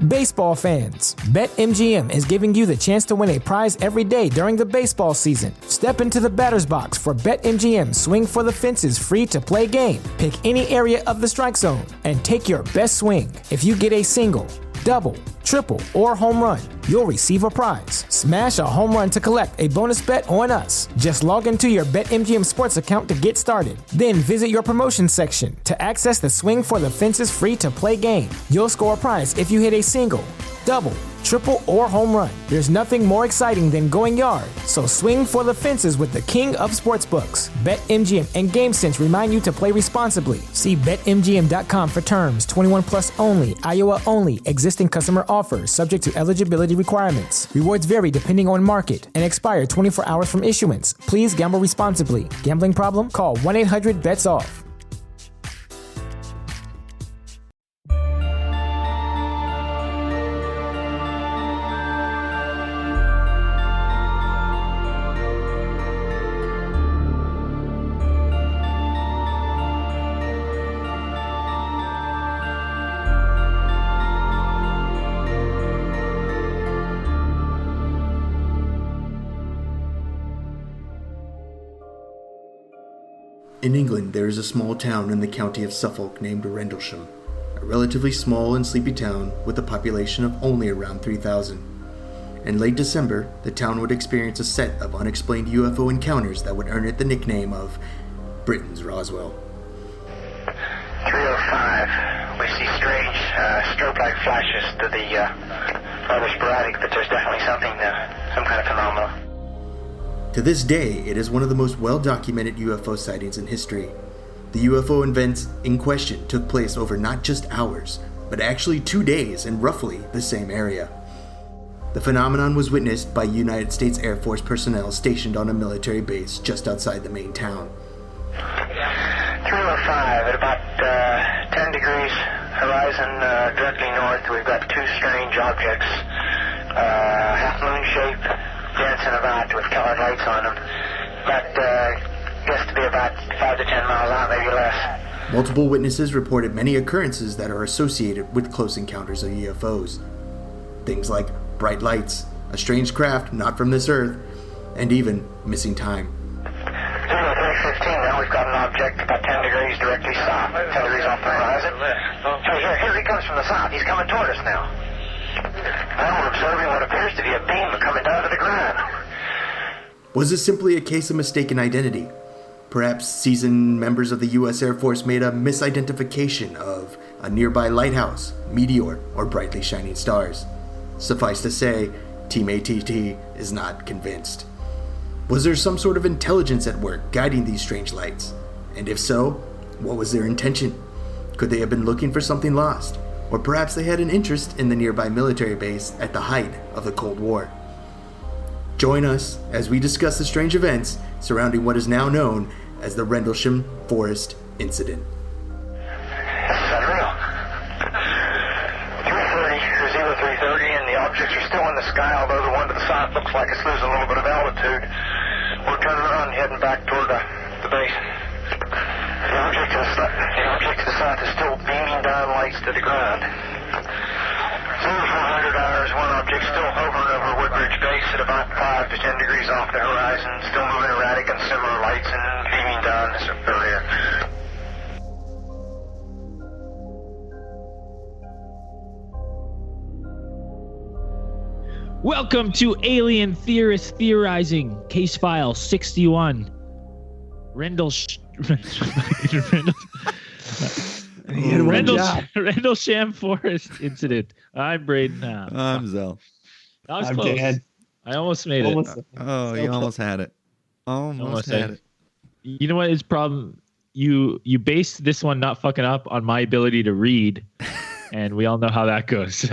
Baseball fans, BetMGM is giving you the chance to win a prize every day during the baseball season. Step into the batter's box for BetMGM Swing for the Fences free-to-play game. Pick any area of the strike zone and take your best swing. If you get a single, double, triple, or home run, you'll receive a prize. Smash a home run to collect a bonus bet on us. Just log into your BetMGM Sports account to get started. Then visit your promotion section to access the Swing for the Fences free-to-play game. You'll score a prize if you hit a single, double, triple, or home run. There's nothing more exciting than going yard, so swing for the fences with the king of sportsbooks. BetMGM and GameSense remind you to play responsibly. See BetMGM.com for terms. 21 plus only, Iowa only. Existing customer offers subject to eligibility requirements. Rewards vary depending on market and expire 24 hours from issuance. Please gamble responsibly. Gambling problem? Call 1-800-BETS-OFF. In England, there is a small town in the county of Suffolk named Rendlesham, a relatively small and sleepy town with a population of only around 3,000. In late December, the town would experience a set of unexplained UFO encounters that would earn it the nickname of Britain's Roswell. 305. We see strange strobe-like flashes to the rather sporadic, but there's definitely something, some kind of phenomenon. To this day, it is one of the most well-documented UFO sightings in history. The UFO events in question took place over not just hours, but actually 2 days in roughly the same area. The phenomenon was witnessed by United States Air Force personnel stationed on a military base just outside the main town. 305 at about 10 degrees horizon directly north. We've got two strange objects, half-moon shape, dancing about with colored lights on them. That gets to be about 5 to 10 miles out, maybe less. Multiple witnesses reported many occurrences that are associated with close encounters of UFOs. Things like bright lights, a strange craft not from this earth, and even missing time. 0315, now we've got an object about 10 degrees directly south, 10 degrees off the horizon. Here he comes from the south. He's coming toward us now. Now we're observing what appears to be a beam coming down to the ground. Was this simply a case of mistaken identity? Perhaps seasoned members of the U.S. Air Force made a misidentification of a nearby lighthouse, meteor, or brightly shining stars. Suffice to say, Team ATT is not convinced. Was there some sort of intelligence at work guiding these strange lights? And if so, what was their intention? Could they have been looking for something lost? Or perhaps they had an interest in the nearby military base at the height of the Cold War. Join us as we discuss the strange events surrounding what is now known as the Rendlesham Forest Incident. This is unreal. 330, 0330, and the objects are still in the sky, although the one to the south looks like it's losing a little bit of altitude. We're turning around and heading back toward the base. The object to the south is still beaming down lights to the ground. 0400 hours, one object still hovering over Woodbridge Base at about 5 to 10 degrees off the horizon, still moving erratic and similar lights and beaming down this area. Welcome to Alien Theorist Theorizing, Case File 61. Rendlesham Forest Incident. I'm Braden. I'm Zell. That was I'm close. Dan. I almost made it. Oh, you almost had it. Almost had it. You know what his problem? You based this one not fucking up on my ability to read, and we all know how that goes.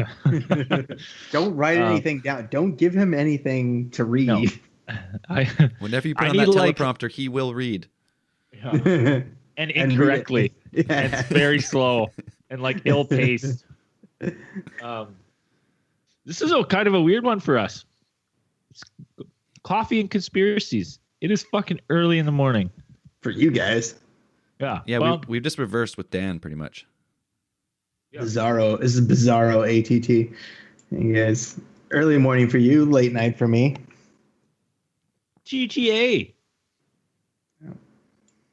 Don't write anything down. Don't give him anything to read. No. Whenever you put I on that need, like- teleprompter, he will read. And incorrectly. Yeah. And it's very slow and like ill-paced. This is a kind of a weird one for us. It's coffee and conspiracies. It is fucking early in the morning. For you guys. Yeah. Yeah, Well, we've just reversed with Dan pretty much. Bizarro. This is Bizarro ATT. You guys, early morning for you, late night for me. GTA.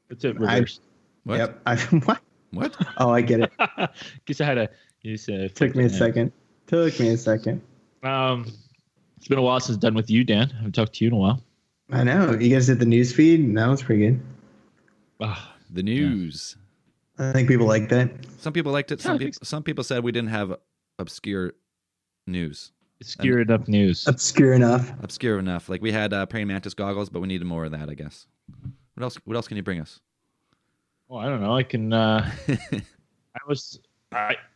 That's it. Reversed. What? Yep. What? What? Oh, I get it. Guess I had a. Took me a second. It's been a while since I've done with you, Dan. I haven't talked to you in a while. I know. You guys did the news feed? That was pretty good. The news. I think people liked that. Some people liked it. Some people said we didn't have obscure news. Obscure enough news. Obscure enough. Obscure enough. Like we had praying mantis goggles, but we needed more of that, I guess. What else can you bring us? Oh, I don't know. I can.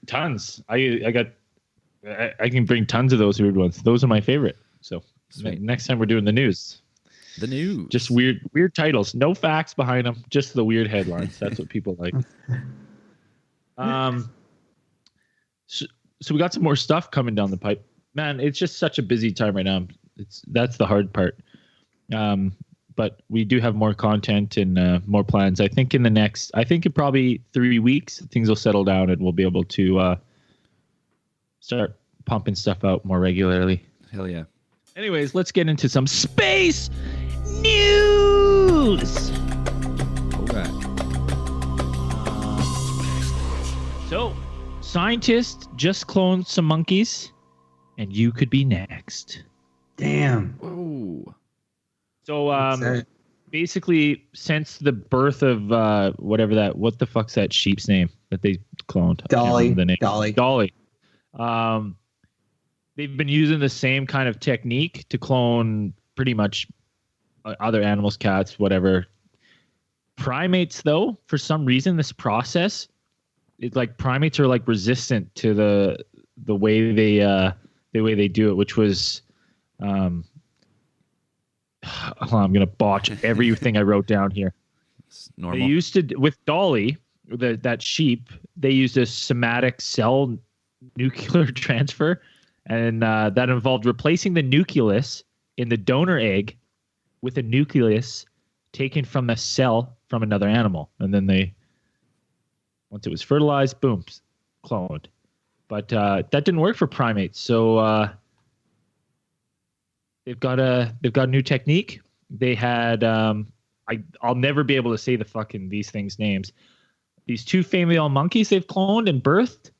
Tons. I can bring tons of those weird ones. Those are my favorite. So next time we're doing the news. The news. Just weird titles. No facts behind them. Just the weird headlines. That's what people like. So we got some more stuff coming down the pipe. Man, it's just such a busy time right now. That's the hard part. But we do have more content and more plans. I think in probably 3 weeks, things will settle down and we'll be able to start pumping stuff out more regularly. Hell yeah. Anyways, let's get into some space news. All right. So, scientists just cloned some monkeys, and you could be next. Damn. Whoa. So, basically, since the birth of what the fuck's that sheep's name that they cloned? Dolly. The name. Dolly. They've been using the same kind of technique to clone pretty much other animals, cats, whatever. Primates, though, for some reason, this process, primates are like resistant to the way they do it, which was, I'm gonna botch everything I wrote down here. It's normal. They used to with Dolly, that sheep. They used a somatic cell nuclear transfer. And that involved replacing the nucleus in the donor egg with a nucleus taken from a cell from another animal. And then once it was fertilized, boom, cloned. But that didn't work for primates. So they've got a new technique. They had I'll never be able to say these things' names. These two female monkeys they've cloned and birthed.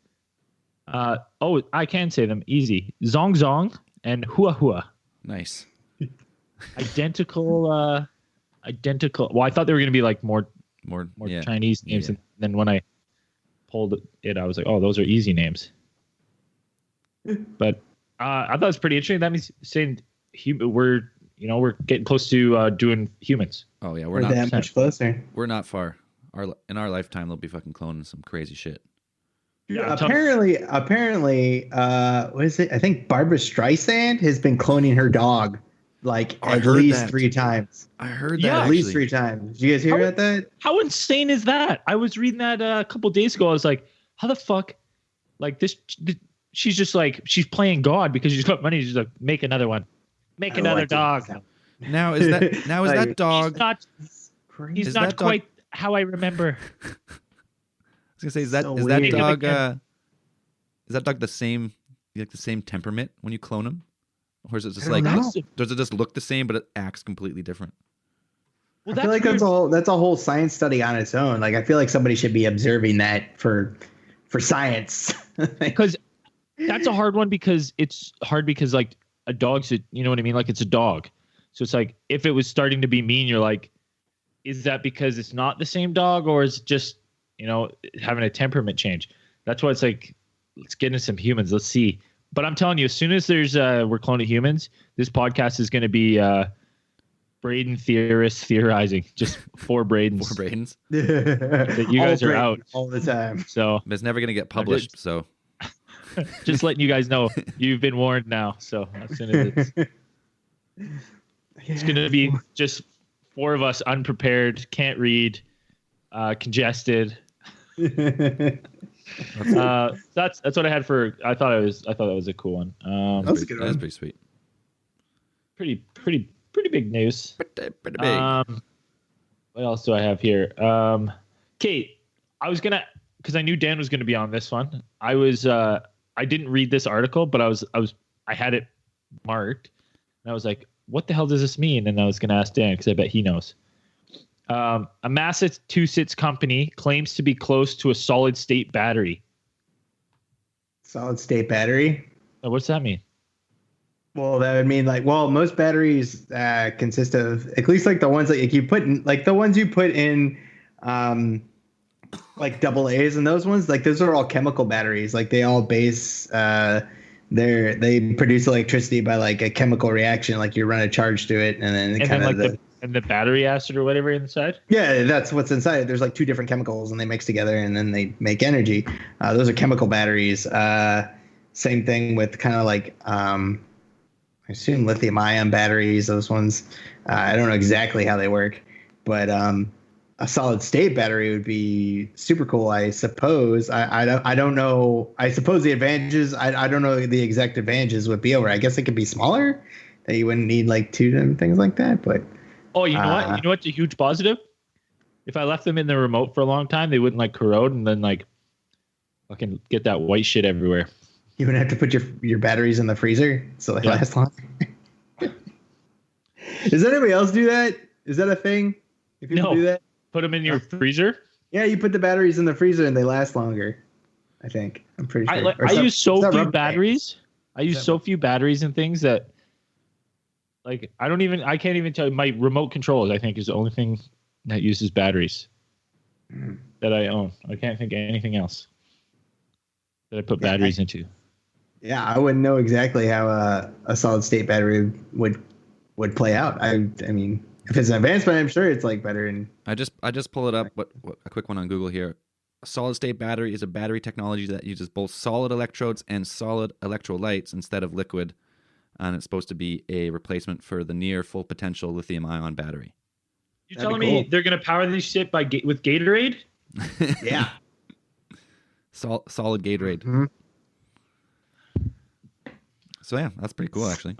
I can say them easy. Zong Zong and Hua Hua. Nice. Identical. Well, I thought they were going to be like more Chinese names. Yeah. And then when I pulled it, I was like, oh, those are easy names. But I thought it was pretty interesting. That means saying we're getting close to doing humans. Oh yeah, we're not that much closer. We're not far. In our lifetime, they'll be fucking cloning some crazy shit. Yeah, apparently, what is it? I think Barbara Streisand has been cloning her dog at least 3 times. I heard that. Yeah, at least 3 times. Did you guys hear about that? How insane is that? I was reading that a couple days ago. I was like, how the fuck? She's just she's playing God because she's got money. She's like, make another one, make another dog. Now is that dog? He's not quite how I remember. I was gonna say, is that dog the same temperament when you clone him, or is it just does it just look the same but it acts completely different? Well, I feel like that's a whole science study on its own. I feel like somebody should be observing that for science. Because that's a hard one because a dog's you know what I mean? It's a dog, so it's if it was starting to be mean, you're like, is that because it's not the same dog, or is it just having a temperament change? That's why it's let's get into some humans. Let's see. But I'm telling you, as soon as we're cloning humans, this podcast is going to be Braden theorists theorizing. Just 4 Bradens. 4 Bradens. You guys are out all the time. So but it's never going to get published. So just letting you guys know, you've been warned now. So as soon as it's going to be just 4 of us unprepared, can't read, congested. That's what I had for. I thought that was a cool one. That was a good one. That's pretty sweet. Pretty big news. Pretty big. What else do I have here? Kate, I was gonna because I knew Dan was going to be on this one. I didn't read this article, but I had it marked, and I was like, "What the hell does this mean?" And I was going to ask Dan because I bet he knows. A Massachusetts company claims to be close to a solid state battery. Solid state battery? What's that mean? Well, that would mean most batteries consist of, at least like the ones that you put in, like the ones you put in, like double A's and those ones, like those are all chemical batteries. Like they all they produce electricity by like a chemical reaction. Like you run a charge to it, and then the battery acid or whatever inside. Yeah, that's what's inside. There's like two different chemicals, and they mix together, and then they make energy. Those are chemical batteries. Same thing with kind of like I assume lithium-ion batteries. Those ones, I don't know exactly how they work, but a solid-state battery would be super cool. I suppose. I don't know. I suppose the advantages. I don't know the exact advantages would be over. I guess it could be smaller. That you wouldn't need like two different things like that, but. Oh, you know what? You know what's a huge positive? If I left them in the remote for a long time, they wouldn't like corrode and then like fucking get that white shit everywhere. You wouldn't have to put your batteries in the freezer so they last longer. Does anybody else do that? Is that a thing? If you do that, put them in your freezer. Yeah, you put the batteries in the freezer and they last longer. I think. I'm pretty sure. I use so few batteries. I use so few batteries and things that. Like I can't even tell you. My remote controls, I think, is the only thing that uses batteries that I own. I can't think of anything else that I put batteries into. Yeah, I wouldn't know exactly how a solid state battery would play out. I mean, if it's an advanced one, I'm sure it's like better. And I just pull it up. What a quick one on Google here. A solid state battery is a battery technology that uses both solid electrodes and solid electrolytes instead of liquid. And it's supposed to be a replacement for the near full potential lithium-ion battery. You telling me they're going to power this shit with Gatorade? Yeah. Solid Gatorade. Mm-hmm. So yeah, that's pretty cool actually.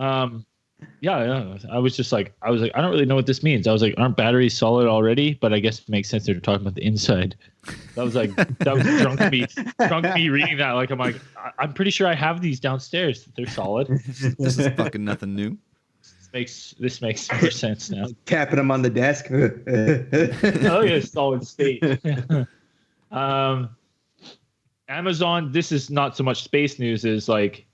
Yeah. I was like, I don't really know what this means. I was like, aren't batteries solid already? But I guess it makes sense they're talking about the inside. That was drunk me reading that. Like, I'm like, I'm pretty sure I have these downstairs. They're solid. This is fucking nothing new. This makes more sense now. Tapping them on the desk. Oh yeah, solid state. Amazon. This is not so much space news. Is like,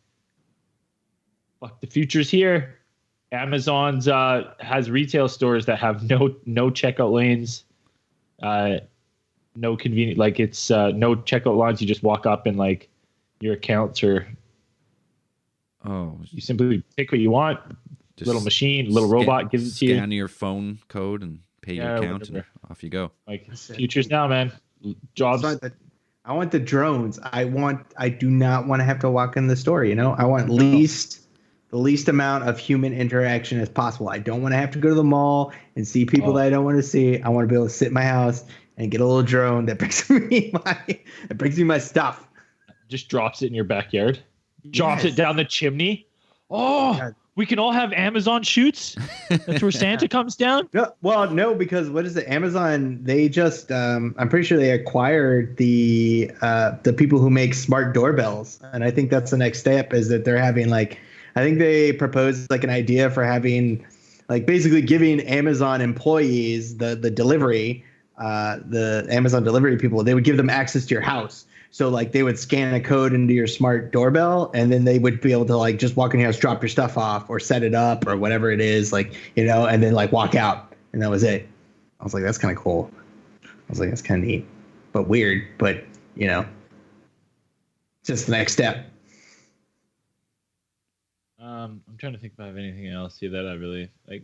fuck, the future's here. Amazon's has retail stores that have no checkout lanes, no convenient, like it's no checkout lines. You just walk up and like your accounts or you simply pick what you want. Just little machine, little robot gives it to you. Scan your phone code and pay your account, and off you go. Like futures now, man. Jobs. I want the drones. I do not want to have to walk in the store. You know, I want the least amount of human interaction as possible. I don't want to have to go to the mall and see people that I don't want to see. I want to be able to sit in my house and get a little drone that brings me my stuff. Just drops it in your backyard. Drops it down the chimney. Oh, God. We can all have Amazon shoots. That's where Santa comes down. No, because what is it? Amazon, they just I'm pretty sure they acquired the people who make smart doorbells. And I think that's the next step, is that they're having like, I think they proposed like an idea for having like basically giving Amazon employees the delivery, the Amazon delivery people, they would give them access to your house. So like they would scan a code into your smart doorbell, and then they would be able to like just walk in your house, drop your stuff off or set it up or whatever it is, like, you know, and then like walk out, and that was it. I was like, that's kind of cool. I was like, that's kind of neat, but weird, but you know, just the next step. I'm trying to think if I have anything else here that I really like.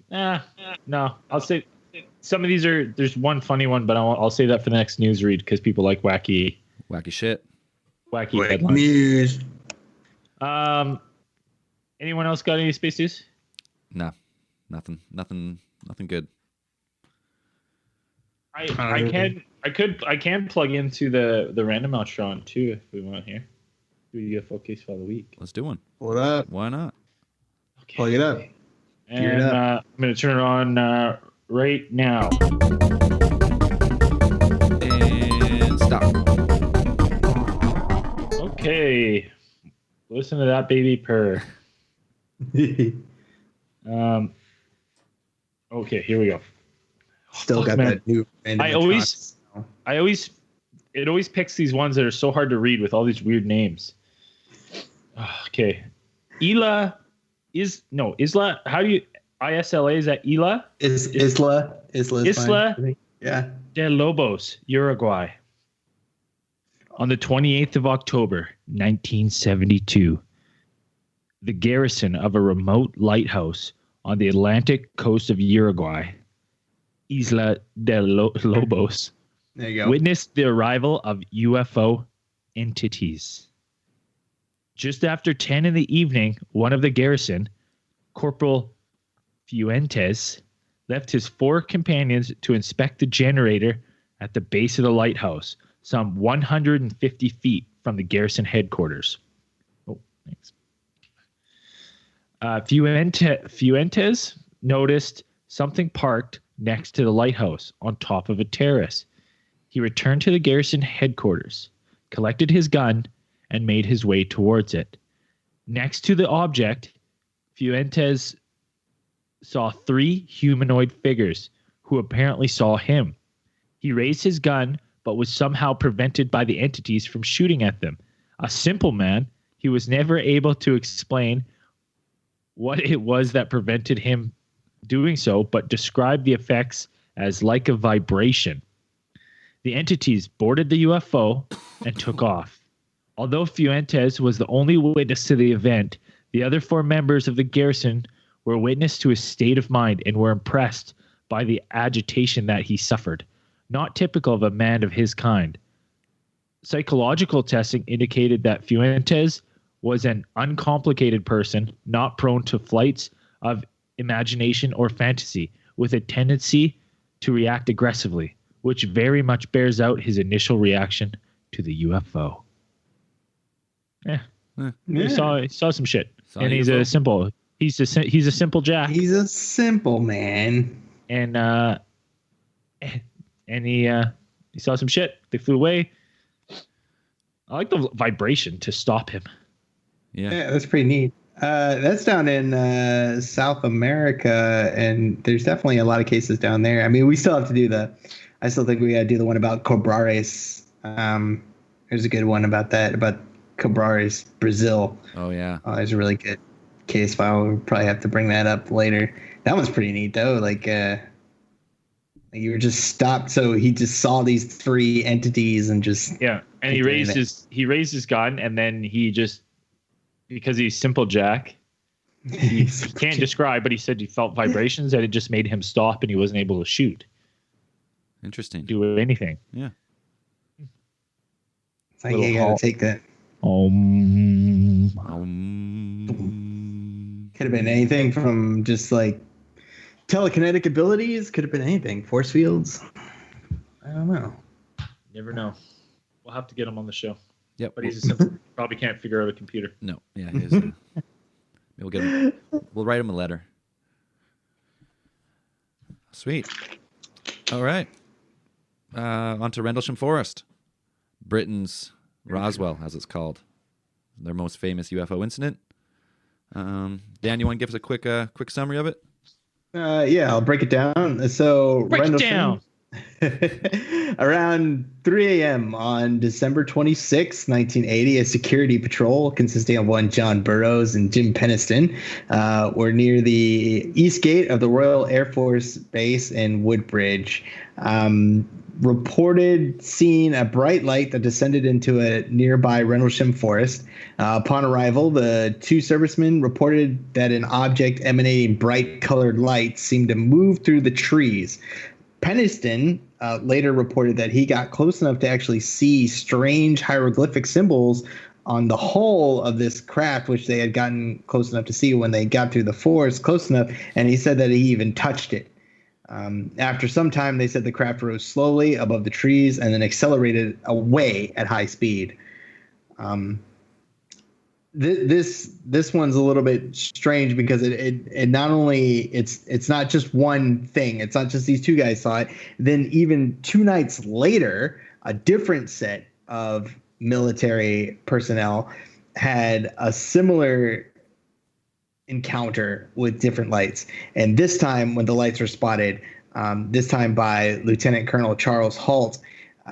No, I'll say some of these there's one funny one, but I'll say that for the next news read because people like wacky shit. Wacky headlines. News. Anyone else got any space news? No, nothing good. I can plug into the random Outron too if we want here. Do we get a full case file of the week? Let's do one. What up? Why not? Okay. Plug it up. And I'm going to turn it on right now. And stop. Okay. Listen to that baby purr. Okay, here we go. Still got that new. It always picks these ones that are so hard to read with all these weird names. Okay. Isla. How do you, Isla, is that Isla? Isla. Yeah. De Lobos, Uruguay. On the 28th of October, 1972, the garrison of a remote lighthouse on the Atlantic coast of Uruguay, Isla de Lobos, there you go, witnessed the arrival of UFO entities. Just after 10 in the evening, one of the garrison, Corporal Fuentes, left his 4 companions to inspect the generator at the base of the lighthouse, some 150 feet from the garrison headquarters. Oh, thanks. Fuentes noticed something parked next to the lighthouse on top of a terrace. He returned to the garrison headquarters, collected his gun, and made his way towards it. Next to the object, Fuentes saw 3 humanoid figures who apparently saw him. He raised his gun, but was somehow prevented by the entities from shooting at them. A simple man, he was never able to explain what it was that prevented him doing so, but described the effects as like a vibration. The entities boarded the UFO and took off. Although Fuentes was the only witness to the event, the other 4 members of the garrison were witness to his state of mind and were impressed by the agitation that he suffered. Not typical of a man of his kind. Psychological testing indicated that Fuentes was an uncomplicated person, not prone to flights of imagination or fantasy, with a tendency to react aggressively, which very much bears out his initial reaction to the UFO. He saw some shit, and he's a simple Jack. He's a simple man, and he saw some shit. They flew away. I like the vibration to stop him. Yeah, that's pretty neat. That's down in South America, and there's definitely a lot of cases down there. I mean, we still have to do I still think we got to do the one about Cobrares. There's a good one about Cobrares, Brazil. Oh, yeah. There's a really good case file. We'll probably have to bring that up later. That one's pretty neat, though. Like you were just stopped, so he just saw these 3 entities and just... Yeah, and he raised his gun, and then he just... Because he's simple Jack, he can't describe, but he said he felt vibrations and it just made him stop and he wasn't able to shoot. Interesting. Do anything. Yeah. It's like you gotta take that. Could have been anything from just like telekinetic abilities. Could have been anything. Force fields. I don't know. Never know. We'll have to get him on the show. Yep. But he's a simple, probably can't figure out a computer. No. Yeah, he is. We'll get him. We'll write him a letter. Sweet. All right. On to Rendlesham Forest. Britain's Roswell, as it's called. Their most famous UFO incident. Dan, you want to give us a quick summary of it? Yeah, I'll break it down. So break it down. Around 3 a.m. on December 26, 1980, a security patrol consisting of one John Burroughs and Jim Peniston were near the east gate of the Royal Air Force Base in Woodbridge. Reported seeing a bright light that descended into a nearby Rendlesham Forest. Upon arrival, the 2 servicemen reported that an object emanating bright colored light seemed to move through the trees. Peniston later reported that he got close enough to actually see strange hieroglyphic symbols on the hull of this craft, which they had gotten close enough to see when they got through the forest close enough, and he said that he even touched it. After some time, they said the craft rose slowly above the trees and then accelerated away at high speed. This one's a little bit strange because it not only it's not just one thing. It's not just these 2 guys saw it. Then even 2 nights later, a different set of military personnel had a similar encounter with different lights. And this time, when the lights were spotted, this time by Lieutenant Colonel Charles Halt,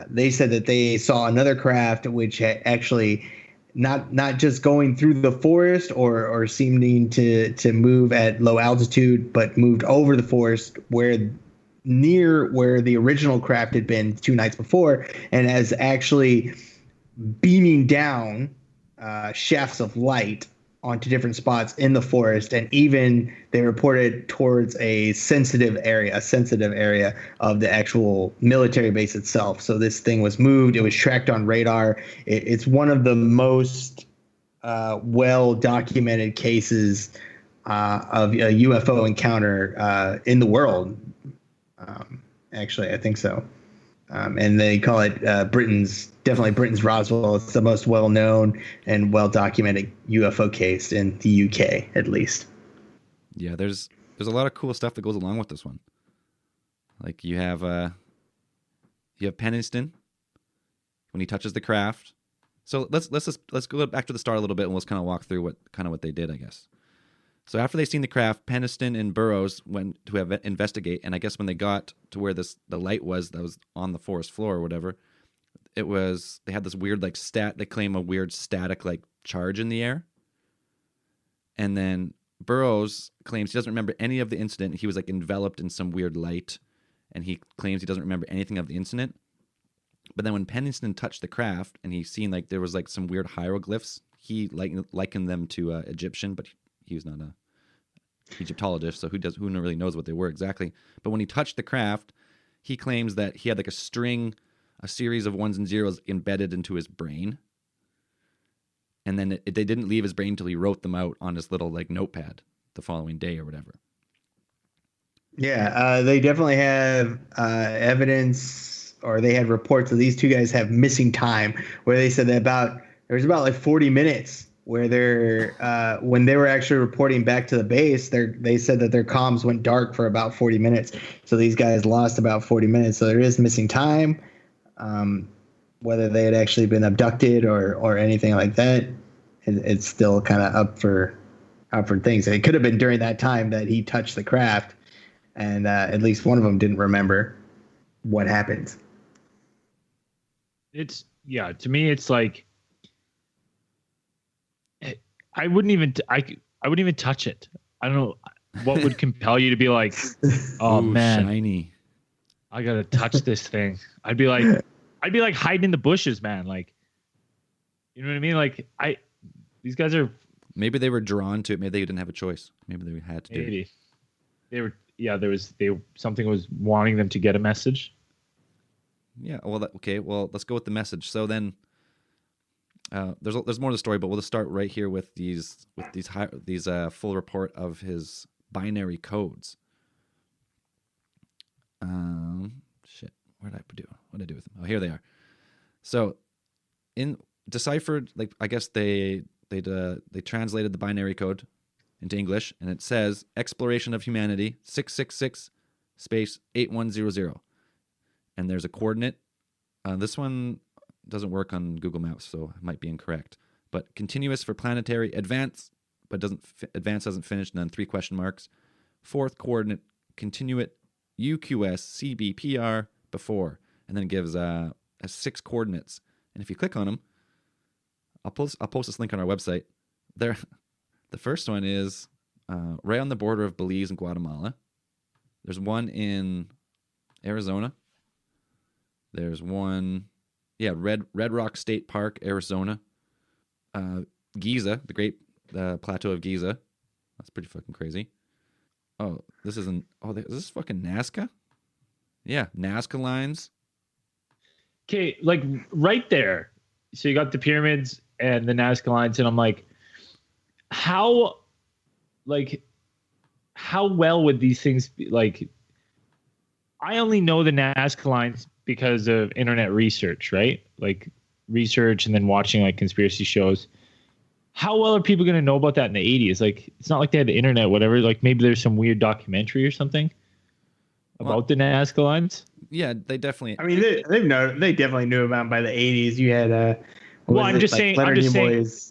they said that they saw another craft which had actually not just going through the forest or seeming to move at low altitude, but moved over the forest near where the original craft had been 2 nights before, and as actually beaming down shafts of light onto different spots in the forest, and even they reported towards a sensitive area of the actual military base itself. So this thing was moved. It was tracked on radar. It's one of the most well-documented cases of a UFO encounter in the world. Actually, I think so. And they call it definitely Britain's Roswell. It's the most well-known and well-documented UFO case in the UK, at least. Yeah, there's a lot of cool stuff that goes along with this one. Like you have Penniston when he touches the craft. So let's go back to the start a little bit and let's kind of walk through what they did, I guess. So after they seen the craft, Penniston and Burroughs went to investigate, and I guess when they got to where the light was that was on the forest floor or whatever, they had this weird they claim a weird static like charge in the air. And then Burroughs claims he doesn't remember any of the incident. He was like enveloped in some weird light, and he claims he doesn't remember anything of the incident. But then when Penniston touched the craft and he seen like there was like some weird hieroglyphs, he likened them to Egyptian, but he was not a Egyptologist, so who really knows what they were exactly. But when he touched the craft, he claims that he had like a series of ones and zeros embedded into his brain, and then they didn't leave his brain until he wrote them out on his little like notepad the following day or whatever. Yeah, they definitely have evidence, or they had reports that these two guys have missing time, where they said that there was about like 40 minutes where when they were actually reporting back to the base, they said that their comms went dark for about 40 minutes. So these guys lost about 40 minutes. So there is missing time. Whether they had actually been abducted or anything like that, it's still kind of up for things. It could have been during that time that he touched the craft, and at least one of them didn't remember what happened. To me, it's like I wouldn't even touch it. I don't know what would compel you to be like, oh, ooh, man, shiny. I gotta touch this thing. I'd be like hiding in the bushes, man. Like, you know what I mean? Like these guys are. Maybe they were drawn to it. Maybe they didn't have a choice. Maybe they had to do it. Maybe they were. Yeah, something was wanting them to get a message. Yeah. Well, okay. Well, let's go with the message. So then, there's more to the story, but we'll just start right here with these full report of his binary codes. Shit. What did I do with them? Oh, here they are. So, in deciphered, like I guess they translated the binary code into English, and it says exploration of humanity 666 space 8100, and there's a coordinate. This one doesn't work on Google Maps, so it might be incorrect. But continuous for planetary, advance, but advance doesn't finish, and then 3 question marks. Fourth coordinate, continuate, UQS, CB, PR, before, and then it gives 6 coordinates. And if you click on them, I'll post this link on our website. There, the first one is right on the border of Belize and Guatemala. There's one in Arizona. There's one, Red Rock State Park, Arizona. Giza, the Great Plateau of Giza. That's pretty fucking crazy. Oh, is this fucking Nazca? Yeah, Nazca lines. Okay, like right there. So you got the pyramids and the Nazca lines, and I'm like, how well would these things be? Like, I only know the Nazca lines because of internet research, right? Like research and then watching like conspiracy shows. How well are people going to know about that in the 80s? Like, it's not like they had the internet, whatever. Like, maybe there's some weird documentary or something about the Nazca lines. Yeah, they definitely. I mean, they definitely knew about them by the 80s. You had Well, I'm just saying.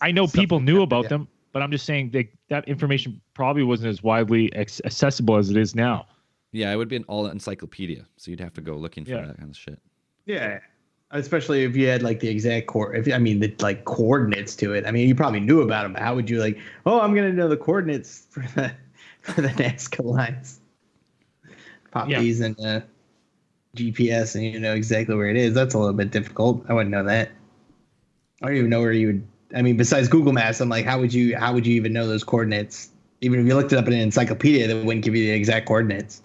I know people knew about yeah. them, but I'm just saying that information probably wasn't as widely accessible as it is now. Yeah, it would be an all encyclopedia, so you'd have to go looking for that kind of shit. Yeah, especially if you had like the exact the like coordinates to it. I mean, you probably knew about them, but how would you like? Oh, I'm gonna know the coordinates for the Nazca lines. Pop these in GPS, and you know exactly where it is. That's a little bit difficult. I wouldn't know that. I don't even know where you would. I mean, besides Google Maps, I'm like, how would you even know those coordinates? Even if you looked it up in an encyclopedia, that wouldn't give you the exact coordinates.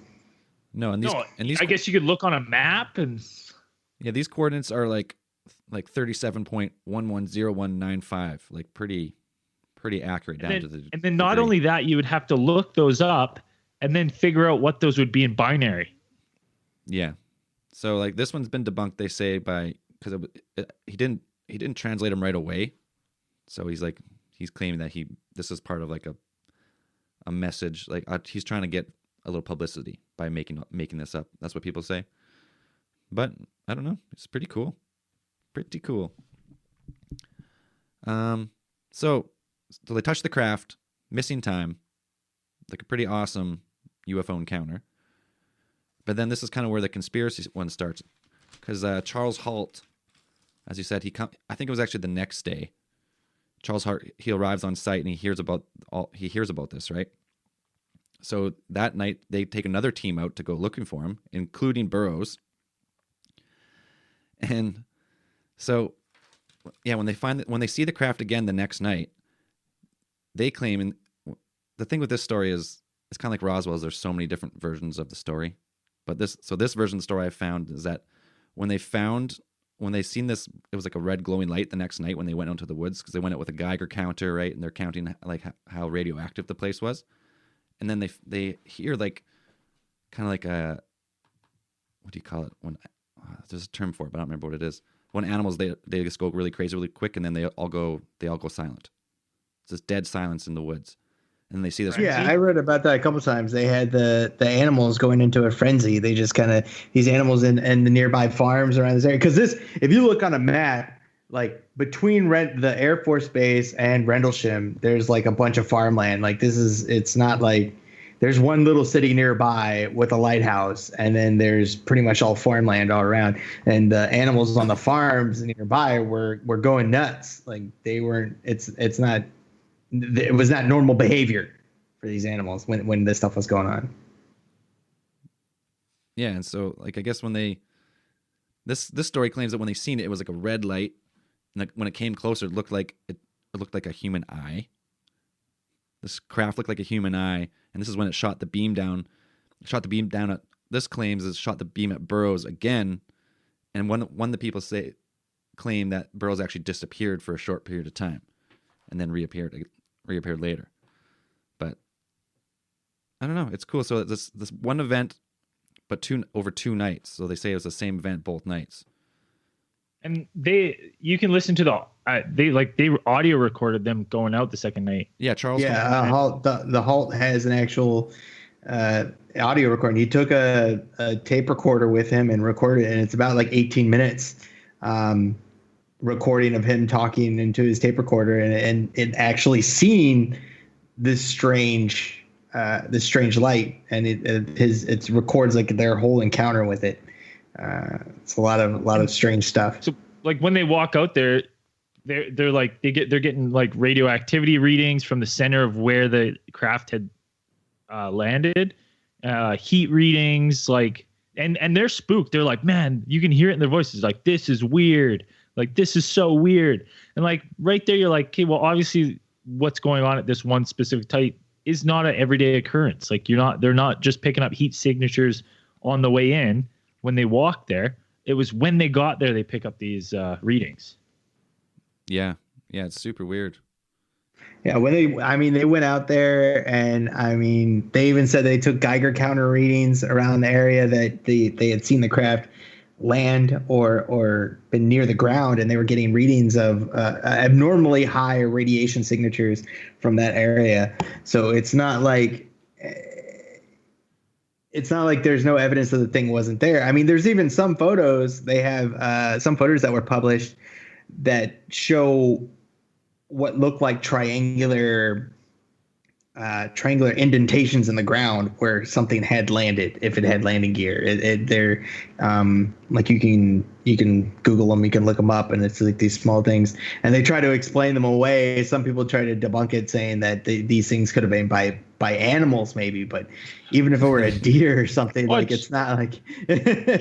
No, and these I guess you could look on a map and. Yeah, these coordinates are like 37.110195, like pretty accurate down to the. And then not only that, you would have to look those up and then figure out what those would be in binary. Yeah, so like this one's been debunked. They say because he didn't translate them right away, so he's claiming that this is part of like a message, like he's trying to get a little publicity by making this up. That's what people say. But I don't know. It's pretty cool. Pretty cool. So they touch the craft, missing time, like a pretty awesome UFO encounter. But then this is kind of where the conspiracy one starts, because Charles Halt, as you said, I think it was actually the next day. Charles Halt, he arrives on site and he hears about this, right? So that night they take another team out to go looking for him, including Burroughs. And so, yeah, when they see the craft again the next night, they claim, and the thing with this story is, it's kind of like Roswell's. There's so many different versions of the story, but this version of the story I found is that when they seen this, it was like a red glowing light the next night when they went out to the woods, because they went out with a Geiger counter, right, and they're counting like how radioactive the place was, and then they hear like kind of like a, what do you call it when. There's a term for it, but I don't remember what it is. When animals they just go really crazy, really quick, and then they all go silent. It's this dead silence in the woods, and they see this. Yeah, I read about that a couple times. They had the animals going into a frenzy. They just kind of these animals in the nearby farms around this area. Because if you look on a map, like between the Air Force Base and Rendlesham, there's like a bunch of farmland. Like it's not like. There's one little city nearby with a lighthouse, and then there's pretty much all farmland all around. And the animals on the farms nearby were going nuts. Like they weren't. It was not normal behavior for these animals when this stuff was going on. Yeah, and so like I guess when this story claims that when they seen it, it was like a red light, and when it came closer, it looked like a human eye. This craft looked like a human eye, and this is when it shot the beam down. This claims it shot the beam at Burroughs again, and one of the people claim that Burroughs actually disappeared for a short period of time, and then reappeared later. But I don't know. It's cool. So this one event, but over 2 nights. So they say it was the same event both nights. And you can listen to they audio recorded them going out the second night. Yeah, Charles. Yeah, the Halt has an actual audio recording. He took a tape recorder with him and recorded it, and it's about like 18 minutes recording of him talking into his tape recorder and actually seeing this strange light, and it records like their whole encounter with it. It's a lot of strange stuff. So like when they walk out there, they're like they're getting like radioactivity readings from the center of where the craft had landed, heat readings, like and they're spooked. They're like, man, you can hear it in their voices, like, this is weird, like this is so weird. And like right there, you're like, okay, well, obviously what's going on at this one specific site is not an everyday occurrence. Like they're not just picking up heat signatures on the way in. When they walked there, it was when they got there they pick up these readings. Yeah, it's super weird. Yeah, they went out there, and they even said they took Geiger counter readings around the area that they had seen the craft land or been near the ground, and they were getting readings of abnormally high radiation signatures from that area. So it's not like there's no evidence that the thing wasn't there. I mean, there's even some photos. They have some photos that were published that show what look like triangular indentations in the ground where something had landed, if it had landing gear. They're like you can Google them, you can look them up, and it's like these small things, and they try to explain them away. Some people try to debunk it, saying that these things could have been by animals maybe, but even if it were a deer or something, like it's not like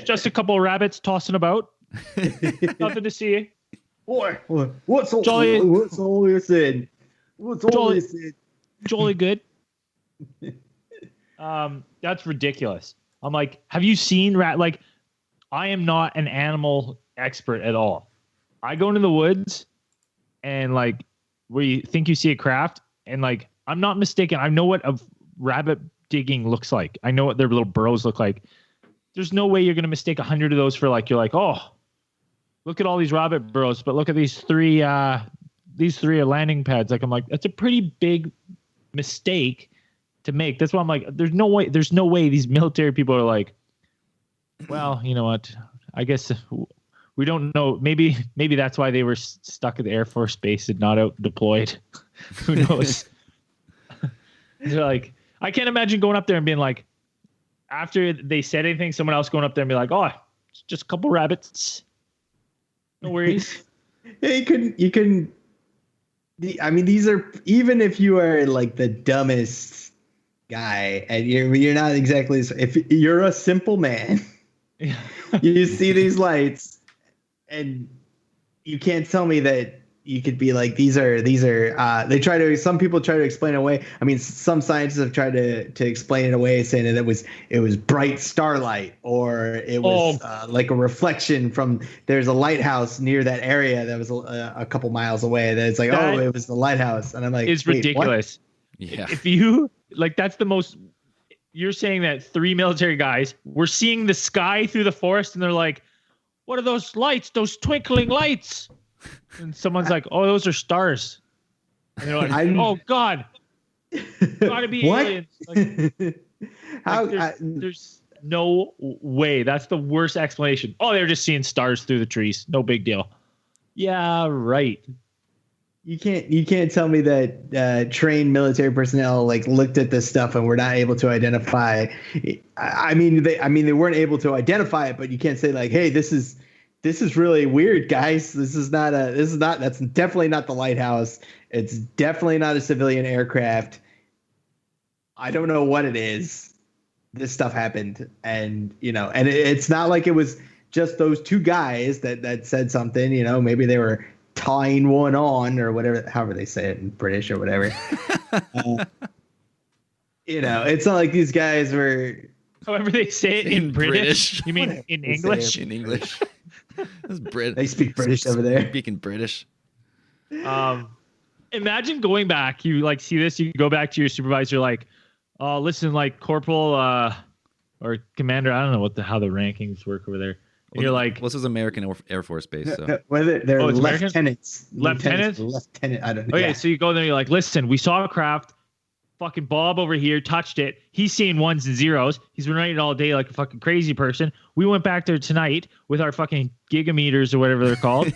just a couple of rabbits tossing about. Nothing to see. Boy, what's all this in? What's all this in? Jolly good. That's ridiculous. I'm like, have you seen rat? Like, I am not an animal expert at all. I go into the woods and like where you think you see a craft, and like I'm not mistaken. I know what a rabbit digging looks like. I know what their little burrows look like. There's no way you're gonna mistake 100 of those for like you're like, oh, look at all these rabbit burrows, but look at these three are landing pads. Like I'm like, that's a pretty big mistake to make. That's why I'm like, there's no way these military people are like, well, you know what? I guess we don't know. Maybe that's why they were stuck at the Air Force Base and not out deployed. Who knows? They're like, I can't imagine going up there and being like, after they said anything, someone else going up there and be like, oh, it's just a couple rabbits. No worries. Yeah, you couldn't. I mean, these are, even if you are like the dumbest guy and you're not exactly, if you're a simple man, you see these lights and you can't tell me that you could be like, these are some people try to explain it away. I mean, some scientists have tried to explain it away, saying that it was bright starlight, or it was like a reflection from, there's a lighthouse near that area that was a couple miles away. That it's like, it was the lighthouse. And I'm like, it's ridiculous. What? Yeah. If you like, that's the most, you're saying that 3 military guys were seeing the sky through the forest and they're like, what are those lights? Those twinkling lights. And someone's like, "Oh, those are stars." And they're like, "Oh God, gotta be aliens!" Like, there's no way. That's the worst explanation. Oh, they're just seeing stars through the trees. No big deal. Yeah, right. You can't tell me that trained military personnel like looked at this stuff and were not able to identify. I mean, they weren't able to identify it, but you can't say like, "Hey, this is really weird, guys. That's definitely not the lighthouse. It's definitely not a civilian aircraft. I don't know what it is. This stuff happened." And, and it's not like it was just those two guys that said something, maybe they were tying one on or whatever, however they say it in British or whatever. It's not like these guys were. However they say it in British. You mean in English? In English. They speak British over there. Speaking British. Imagine going back. You like see this. You go back to your supervisor, like, "Oh, listen, like Corporal or Commander. I don't know how the rankings work over there." And you're like, "This is American Air Force Base." So. Whether they're lieutenants. Lieutenants. Lieutenant. I don't know. Okay, so you go there. You're like, "Listen, we saw a craft. Fucking Bob over here touched it. He's seeing ones and zeros. He's been writing it all day like a fucking crazy person. We went back there tonight with our fucking gigameters or whatever they're called.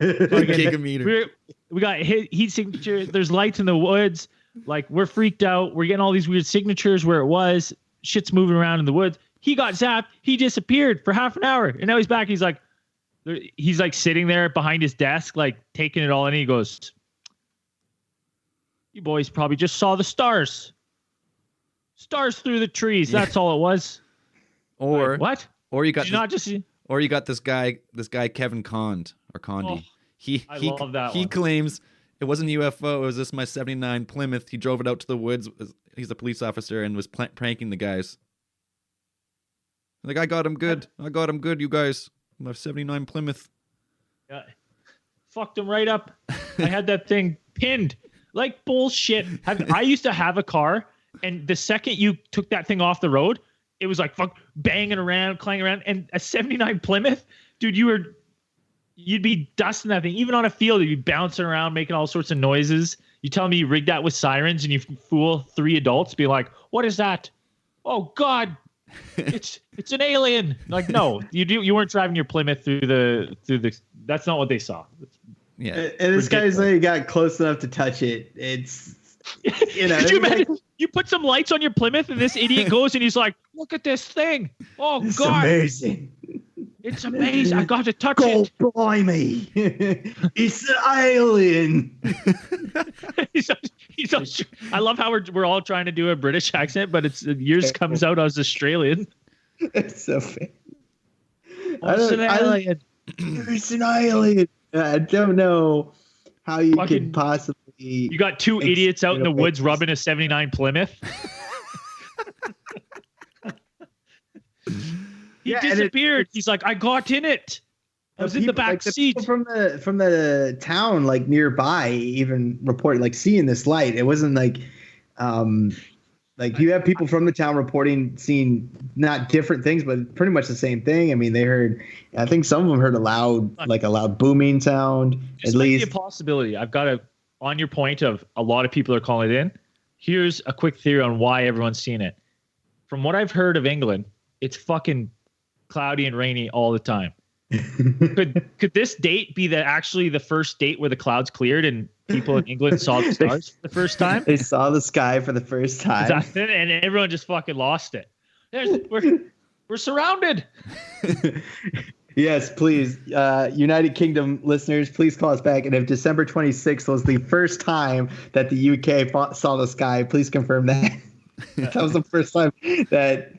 Gigameter. We got heat signature. There's lights in the woods. Like, we're freaked out. We're getting all these weird signatures where it was. Shit's moving around in the woods. He got zapped. He disappeared for half an hour. And now he's back. He's like sitting there behind his desk, like taking it all in. He goes, "You boys probably just saw the stars. Stars through the trees. That's all it was." Or like, what? Or you got Or you got this guy Kevin Condi. Oh, He love that he one. Claims it wasn't a UFO. It was just my '79 Plymouth. He drove it out to the woods. He's a police officer and was pranking the guys. Like, I got him good. You guys. My '79 Plymouth. Yeah. Fucked him right up. I had that thing pinned. Like, bullshit. I used to have a car, and the second you took that thing off the road, it was like banging around, clanging around. And a '79 Plymouth, dude, you'd be dusting that thing. Even on a field, you'd be bouncing around, making all sorts of noises. You tell me you rigged that with sirens and you fool 3 adults, be like, "What is that? Oh God, it's an alien." Like, no, you weren't driving your Plymouth through the That's not what they saw. Yeah. And this guy's like got close enough to touch it. It's Could you imagine? You put some lights on your Plymouth, and this idiot goes and he's like, "Look at this thing! Oh it's God, amazing! It's amazing! I got to touch God it." blimey! It's an alien. I love how we're all trying to do a British accent, but yours comes out as Australian. It's so funny. It's an alien. It's an alien. I don't know how you could possibly. You got two idiots out in the woods rubbing a 79 Plymouth. He disappeared. He's like, I got in it. I was in the back seat. From the town like nearby even reported like seeing this light. It wasn't like you have people from the town reporting seeing not different things, but pretty much the same thing. I mean, they heard. I think some of them heard a loud booming sound. This might be a possibility. I've got on your point of a lot of people are calling it in. Here's a quick theory on why everyone's seen it. From what I've heard of England, it's fucking cloudy and rainy all the time. Could this date be actually the first date where the clouds cleared and people in England saw the stars for the first time? They saw the sky for the first time. And everyone just fucking lost it. We're surrounded. Yes, please. United Kingdom listeners, please call us back. And if December 26th was the first time that the UK saw the sky, please confirm that. That was the first time that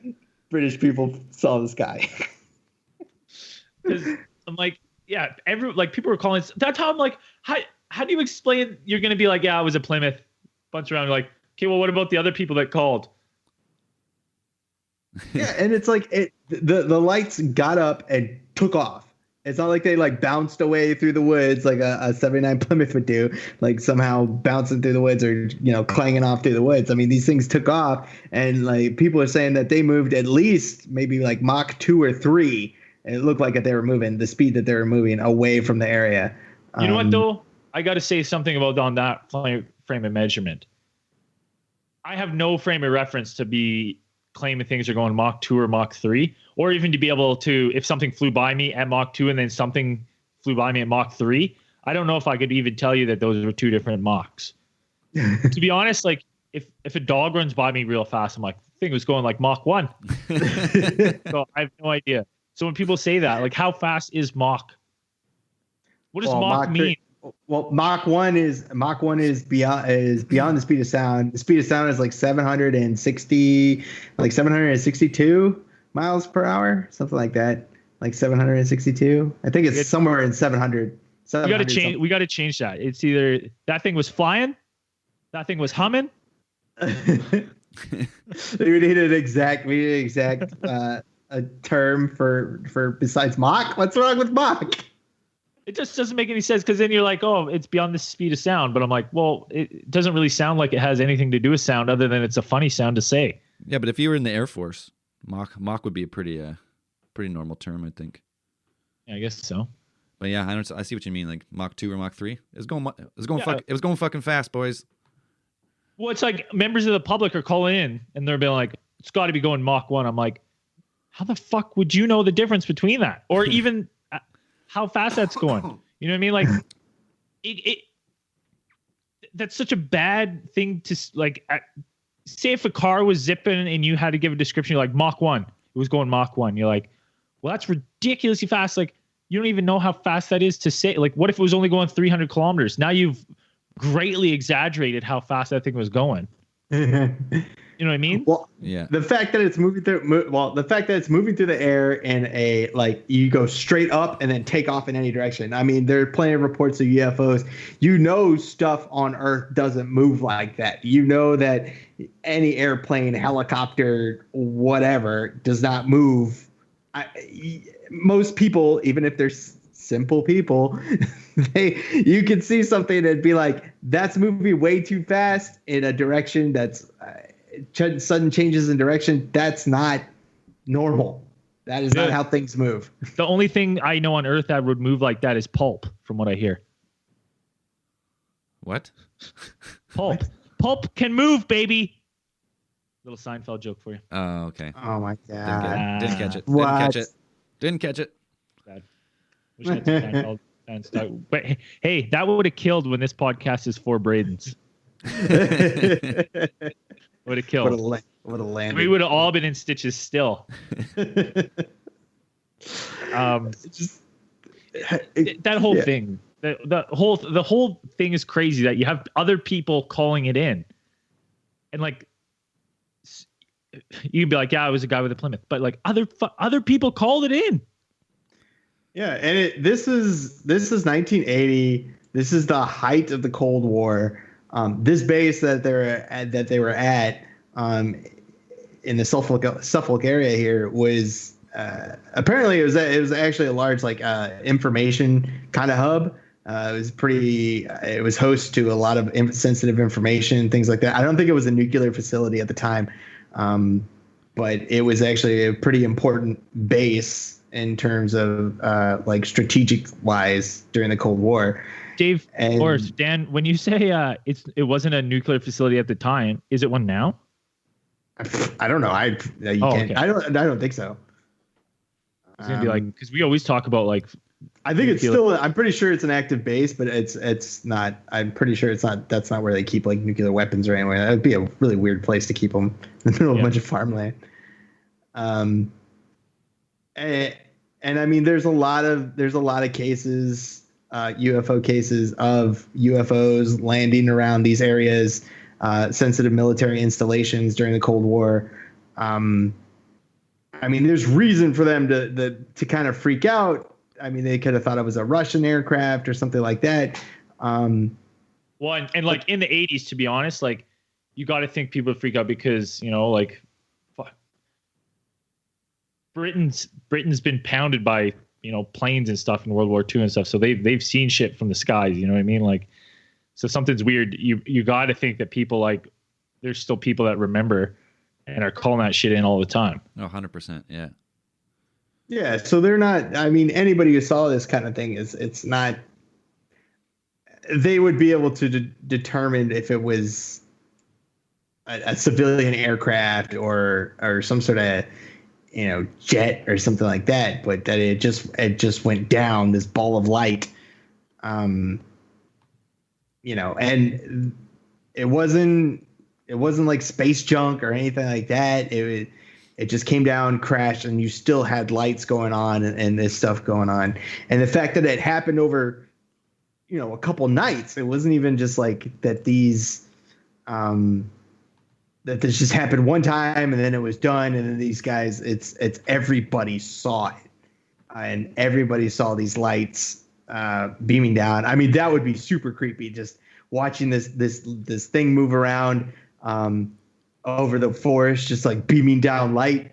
British people saw the sky. I'm like, yeah, people were calling. That's how I'm like, how do you explain you're going to be like, yeah, I was a Plymouth, bunch around. You're like, okay, well, what about the other people that called? Yeah, and it's like the lights got up and took off. It's not like they like bounced away through the woods like a 79 Plymouth would do, like somehow bouncing through the woods or clanging off through the woods. I mean, these things took off, and like people are saying that they moved at least maybe like Mach 2 or 3. And it looked like they were moving the speed that they were moving away from the area. You know what though? I got to say something about on that frame of measurement. I have no frame of reference to be claiming things are going Mach 2 or Mach 3, or even to be able to, if something flew by me at Mach 2 and then something flew by me at Mach 3, I don't know if I could even tell you that those were two different Machs. To be honest, like if a dog runs by me real fast, I'm like, the thing was going like Mach 1. So I have no idea. So when people say that, like, how fast is Mach? What does Mach mean? Well, Mach 1 is beyond the speed of sound. The speed of sound is like 762 miles per hour, something like that. Like 762. I think it's somewhere in 700. We got to change. We got to change that. It's either that thing was flying, that thing was humming. We need an exact a term for besides Mach. What's wrong with Mach? It just doesn't make any sense, because then you're like, oh, it's beyond the speed of sound. But I'm like, well, it doesn't really sound like it has anything to do with sound other than it's a funny sound to say. Yeah, but if you were in the Air Force, Mach would be a pretty normal term, I think. Yeah, I guess so. But yeah, I see what you mean. Like Mach 2 or Mach 3. It was going fucking fast, boys. Well, it's like members of the public are calling in and they're being like, it's got to be going Mach 1. I'm like, how the fuck would you know the difference between that? Or even how fast that's going? You know what I mean? Like, that's such a bad thing to like. Say if a car was zipping and you had to give a description, you're like Mach 1. It was going Mach 1. You're like, well, that's ridiculously fast. Like, you don't even know how fast that is to say. Like, what if it was only going 300 kilometers? Now you've greatly exaggerated how fast that thing was going. You know what I mean? Well, yeah. The fact that it's moving through the air in a like you go straight up and then take off in any direction. I mean, there are plenty of reports of UFOs. You know, stuff on Earth doesn't move like that. You know that any airplane, helicopter, whatever, does not move. Most people, even if they're simple people, you can see something and be like, that's moving way too fast in a direction that's sudden changes in direction. That's not normal. That is not how things move. The only thing I know on Earth that would move like that is pulp, from what I hear. What? Pulp. Pulp can move, baby. Little Seinfeld joke for you. Oh, okay. Oh my god. Didn't catch it. What? Didn't catch it. Bad. Wish I had Seinfeld. And stuff. But hey, that would have killed when this podcast is for Braden's. Would have killed. Would have landed. We would have all been in stitches still. Just that whole thing. The whole thing is crazy that you have other people calling it in, and like you can be like, yeah, I was a guy with a Plymouth, but like other people called it in. Yeah, and this is 1980. This is the height of the Cold War. This base that they were at in the Suffolk area here was apparently it was actually a large like information kind of hub. It was host to a lot of sensitive information, things like that. I don't think it was a nuclear facility at the time, but it was actually a pretty important base in terms of like strategic wise during the Cold War. Dave or Dan, when you say it wasn't a nuclear facility at the time, is it one now? I don't know. Okay. I don't think so. It's gonna be like, because we always talk about like. I think it's still. I'm pretty sure it's an active base, but it's not. I'm pretty sure it's not. That's not where they keep like nuclear weapons or anywhere. That would be a really weird place to keep them in the middle of a bunch of farmland. And I mean, there's a lot of cases, UFO cases of UFOs landing around these areas, sensitive military installations during the Cold War. I mean, there's reason for them to kind of freak out. I mean, they could have thought it was a Russian aircraft or something like that. Well, and like in the 80s, to be honest, like you got to think people would freak out because, you know, like fuck. Britain's been pounded by, you know, planes and stuff in World War II and stuff. So they've seen shit from the skies. You know what I mean? Like, so something's weird. You got to think that people like there's still people that remember and are calling that shit in all the time. Oh, 100%. Yeah. Yeah, so they're not. I mean, anybody who saw this kind of thing it's not. They would be able to determine if it was a civilian aircraft or some sort of, you know, jet or something like that. But that it just went down, this ball of light, you know, and it wasn't like space junk or anything like that. It just came down, crashed, and you still had lights going on and this stuff going on. And the fact that it happened over, you know, a couple nights, it wasn't even just like that that this just happened one time and then it was done. And then these guys, it's everybody saw it. And everybody saw these lights beaming down. I mean, that would be super creepy, just watching this thing move around over the forest, just like beaming down light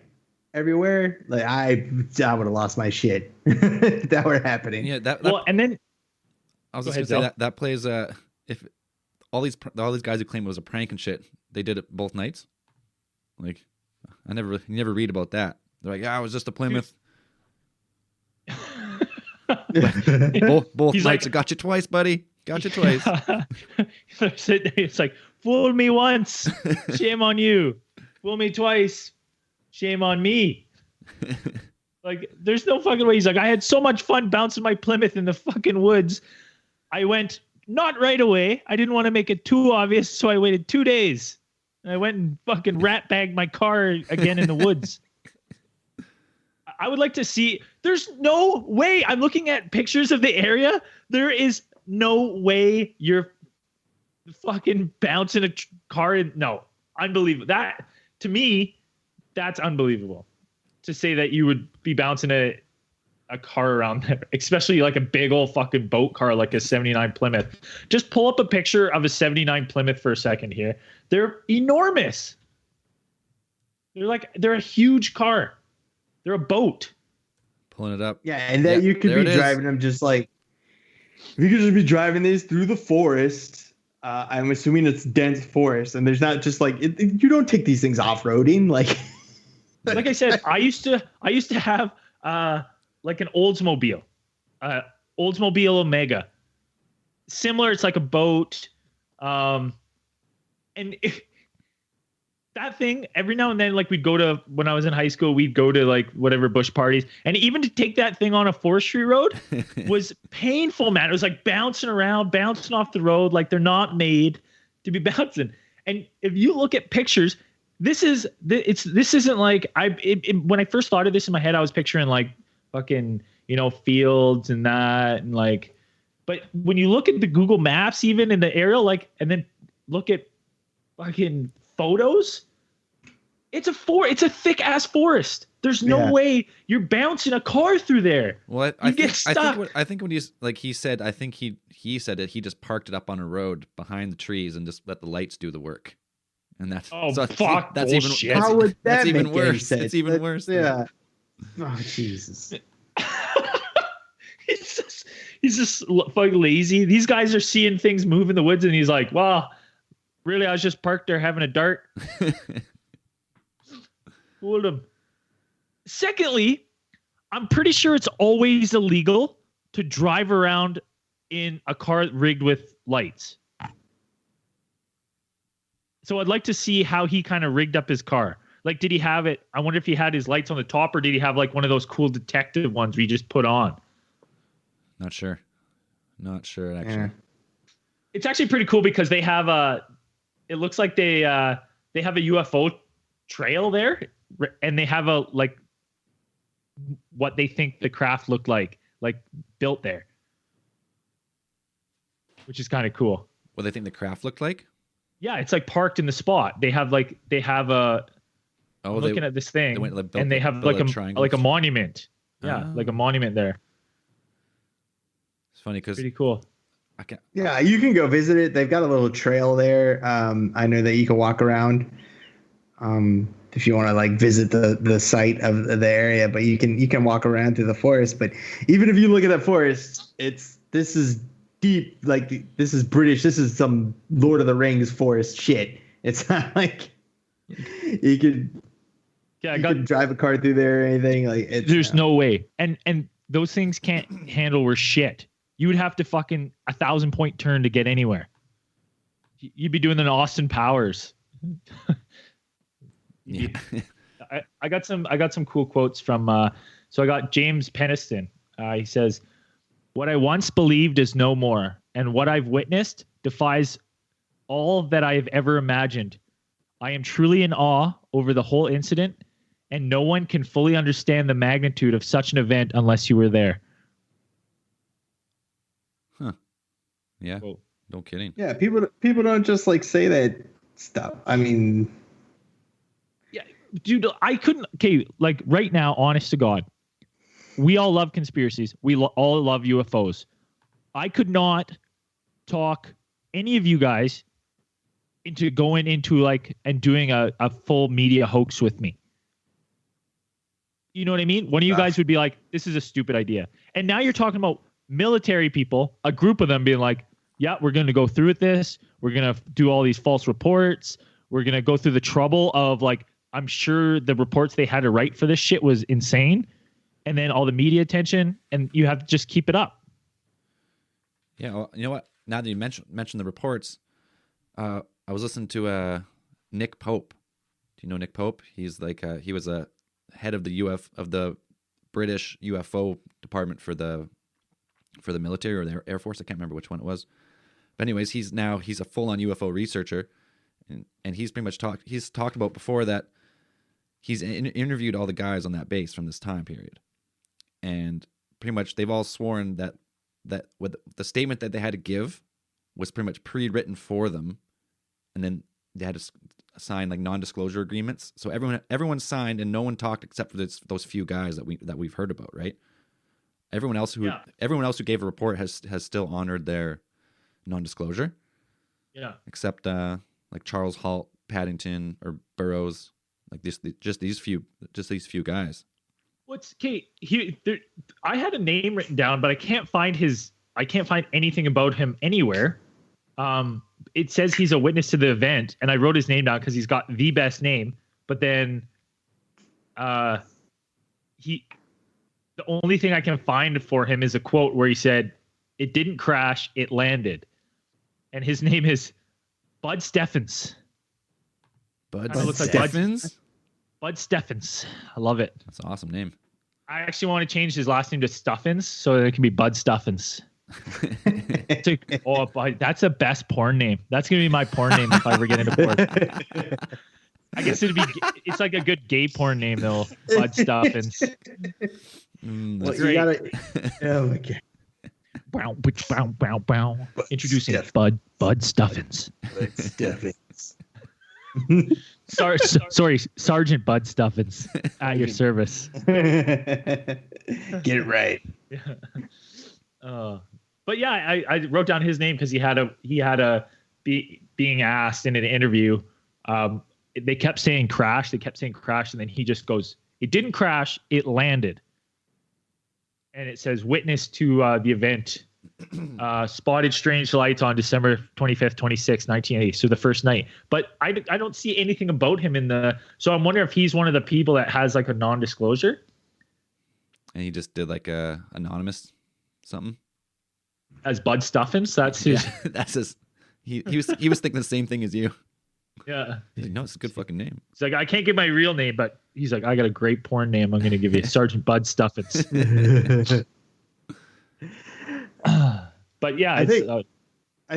everywhere. Like I would have lost my shit if that were happening. Yeah, well, and then I was just gonna say that plays. If all these guys who claim it was a prank and shit, they did it both nights. Like, I never read about that. They're like, yeah, it was just a Plymouth. both nights. Like, I got you twice, buddy. Got you twice. It's like, fool me once, shame on you. Fool me twice, shame on me. Like, there's no fucking way. He's like, I had so much fun bouncing my Plymouth in the fucking woods. I went not right away. I didn't want to make it too obvious, so I waited 2 days. And I went and fucking rat bagged my car again in the woods. I would like to see. There's no way. I'm looking at pictures of the area. There is no way you're fucking bouncing a car in. No, unbelievable. That, to me, that's unbelievable. To say that you would be bouncing a car around there, especially like a big old fucking boat car like a 79 Plymouth. Just pull up a picture of a 79 Plymouth for a second here. They're enormous. They're a huge car. They're a boat. Pulling it up. Yeah, and that you could be driving them just like, you could just be driving these through the forest. I'm assuming it's dense forest, and there's not just like you don't take these things off-roading. Like I said, I used to have like an Oldsmobile, Oldsmobile Omega. Similar, it's like a boat, and that thing, every now and then, like we'd go to, when I was in high school, we'd go to like whatever bush parties. And even to take that thing on a forestry road was painful, man. It was like bouncing around, bouncing off the road. Like they're not made to be bouncing. And if you look at pictures, this isn't like, when I first thought of this in my head, I was picturing like fucking, fields and that. And like, but when you look at the Google Maps, even in the aerial, like, and then look at fucking photos, it's a thick ass forest. There's no way you're bouncing a car through there. Well, get stuck. I think when he said that he just parked it up on a road behind the trees and just let the lights do the work, and that's fuck. That's bullshit. even How would that that's even make worse. sense? It's even worse. Yeah. Oh Jesus. he's just fucking lazy. These guys are seeing things move in the woods, and he's like, "Wow, really? I was just parked there having a dart." Fooled him. Secondly, I'm pretty sure it's always illegal to drive around in a car rigged with lights. So I'd like to see how he kind of rigged up his car. Like, did he have it? I wonder if he had his lights on the top, or did he have like one of those cool detective ones where you just put on? Not sure actually. Yeah. It's actually pretty cool because they have it looks like they have a UFO trail there, and they have a like what they think the craft looked like built there, which is kind of cool. What they think the craft looked like? Yeah, it's like parked in the spot. They have a. I'm looking at this thing, and they have like a monument. Yeah, like a monument there. It's funny because pretty cool. Yeah, you can go visit it. They've got a little trail there. I know that you can walk around if you want to like visit the site of the area, but you can walk around through the forest. But even if you look at that forest, this is deep. Like this is British. This is some Lord of the Rings forest shit. It's not like you could. Yeah, you could drive a car through there or anything. Like there's no way. And those things can't handle worse shit. You would have to fucking 1,000-point turn to get anywhere. You'd be doing an Austin Powers. Yeah. I got some cool quotes from so I got James Peniston. He says, "What I once believed is no more, and what I've witnessed defies all that I have ever imagined. I am truly in awe over the whole incident, and no one can fully understand the magnitude of such an event unless you were there." Huh. Yeah. Whoa. No kidding. Yeah, people don't just like say that stuff. I mean, yeah, dude, I couldn't. Okay, like right now, honest to God, we all love conspiracies. We all love UFOs. I could not talk any of you guys into going into like and doing a full media hoax with me. You know what I mean? One of you guys would be like, "This is a stupid idea," and now you're talking about military people, a group of them being like, "Yeah, we're going to go through with this. We're going to do all these false reports. We're going to go through the trouble of like, I'm sure the reports they had to write for this shit was insane." And then all the media attention, and you have to just keep it up. Yeah. Well, you know what? Now that you mentioned the reports, I was listening to Nick Pope. Do you know Nick Pope? He's like he was a head of the British UFO department for the military or the Air Force. I can't remember which one it was. But anyways, he's a full-on UFO researcher, and he's pretty much talked about before that he's interviewed all the guys on that base from this time period, and pretty much they've all sworn that with the statement that they had to give was pretty much pre-written for them, and then they had to sign like non-disclosure agreements. So everyone signed, and no one talked except for those few guys that we've heard about, right? Everyone else who gave a report has still honored their non-disclosure. Yeah. Except like Charles Halt, Paddington, or Burroughs, like these few guys. What's Kate? I had a name written down, but I can't find anything about him anywhere. It says he's a witness to the event, and I wrote his name down because he's got the best name. But then, the only thing I can find for him is a quote where he said, "It didn't crash, it landed," and his name is Bud Steffens. Bud It looks like Steffens? Bud Steffens. I love it. That's an awesome name. I actually want to change his last name to Stuffins so that it can be Bud Stuffins. That's the best porn name. That's gonna be my porn name if I ever get into porn. I guess it's like a good gay porn name though. Bud Stuffins. Well, you gotta. Oh my god. Bow, bow, bow, bow. Introducing Bud Stuffins. Bud Stuffins. Sorry, Sergeant Bud Stuffins at your service. Get it right. But yeah, I wrote down his name because he had a being asked in an interview. They kept saying crash, and then he just goes, "It didn't crash, it landed." And it says witness to the event spotted strange lights on December 25th, 26th, 1980. So the first night. But I don't see anything about him so I'm wondering if he's one of the people that has like a non-disclosure. And he just did like a anonymous something. As Bud Stuffins, that's his. Yeah, that's his. He was thinking the same thing as you. Yeah. He's like, no, it's a good fucking name. He's like, I can't give my real name, but he's like, I got a great porn name. I'm going to give you Sergeant Bud Stuffins. But yeah, I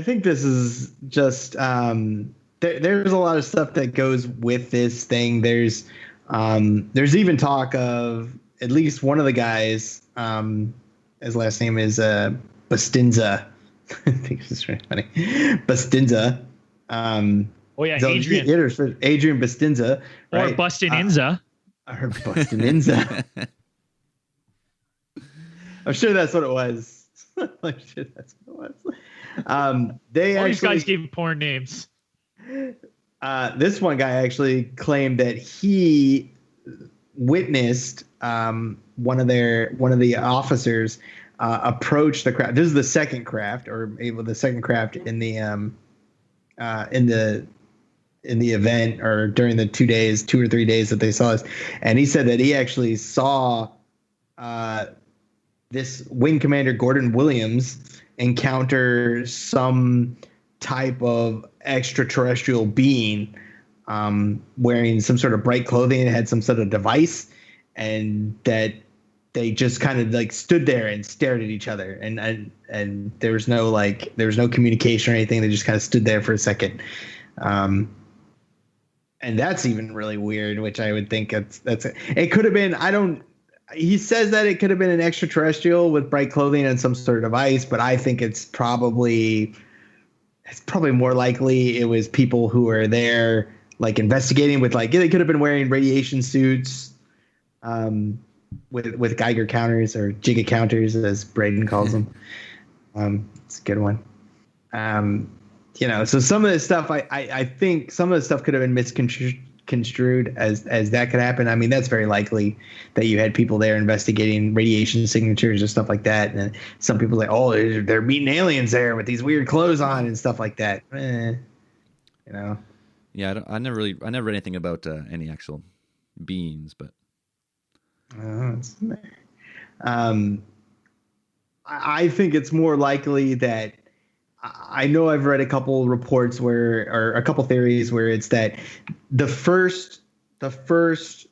think this is just there's a lot of stuff that goes with this thing. There's even talk of at least one of the guys. His last name is Bustinza. I think this is really funny. Bustinza. Oh yeah, so Adrian. Adrian Bustinza, right? Or Bustininza. Or Bustininza. I'm sure that's what it was. I'm sure that's what it was. These guys gave porn names. This one guy actually claimed that he witnessed one of the officers approach the craft. This is the second craft, or the second craft in the event, or during the 2 or 3 days that they saw this. And he said that he actually saw this Wing Commander Gordon Williams encounter some type of extraterrestrial being wearing some sort of bright clothing and had some sort of device, and that they just kind of like stood there and stared at each other, and there was no communication or anything. They just kind of stood there for a second. And that's even really weird, which I would think it could have been, he says that it could have been an extraterrestrial with bright clothing and some sort of device, but I think it's probably more likely it was people who were there like investigating with they could have been wearing radiation suits, with Geiger counters or Giga counters, as Braden calls them. It's a good one. So some of this stuff, I think some of the stuff could have been misconstrued as that could happen. I mean, that's very likely that you had people there investigating radiation signatures or stuff like that. And some people say, oh, they're meeting aliens there with these weird clothes on and stuff like that. Yeah, I never read anything about any actual beings, but. I think it's more likely that I know I've read a couple reports or a couple theories where it's that the first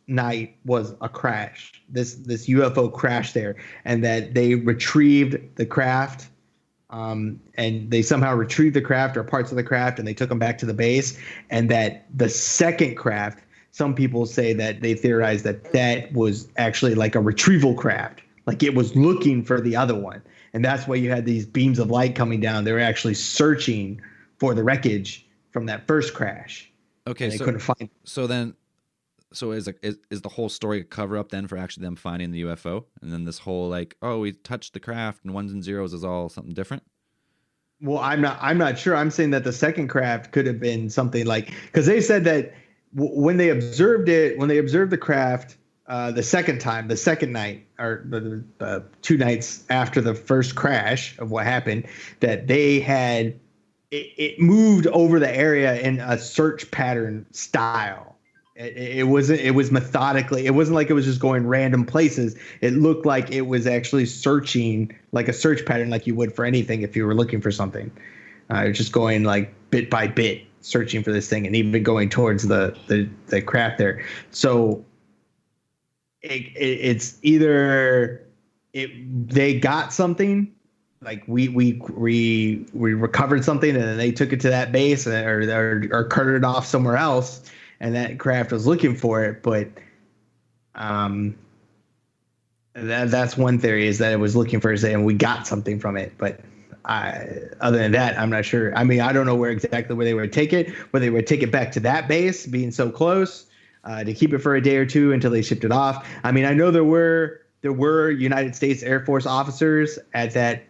night was a crash. This UFO crashed there, and that they retrieved the craft, and they somehow retrieved the craft or parts of the craft, and they took them back to the base, and that the second craft. Some people say that they theorize that was actually like a retrieval craft, like it was looking for the other one. And that's why you had these beams of light coming down. They were actually searching for the wreckage from that first crash. Okay, so they couldn't find it. So is the whole story a cover up then for actually them finding the UFO? And then this whole we touched the craft and ones and zeros is all something different? Well, I'm not sure. I'm saying that the second craft could have been something because they said that when they observed the craft the second night, or the 2 nights after the first crash of what happened, that they had it moved over the area in a search pattern style. It was methodically. It wasn't like it was just going random places. It looked like it was actually searching like a search pattern, like you would for anything if you were looking for something. It was just going like bit by bit. searching for this thing and even going towards the craft there. So it's either they got something, like we recovered something and then they took it to that base or carted it off somewhere else, and that craft was looking for it. But that's one theory, is that it was looking for it and we got something from it. But other than that, I'm not sure. I mean, I don't know where they would take it, whether they would take it back to that base, being so close, to keep it for a day or two until they shipped it off. I mean, I know there were United States Air Force officers at that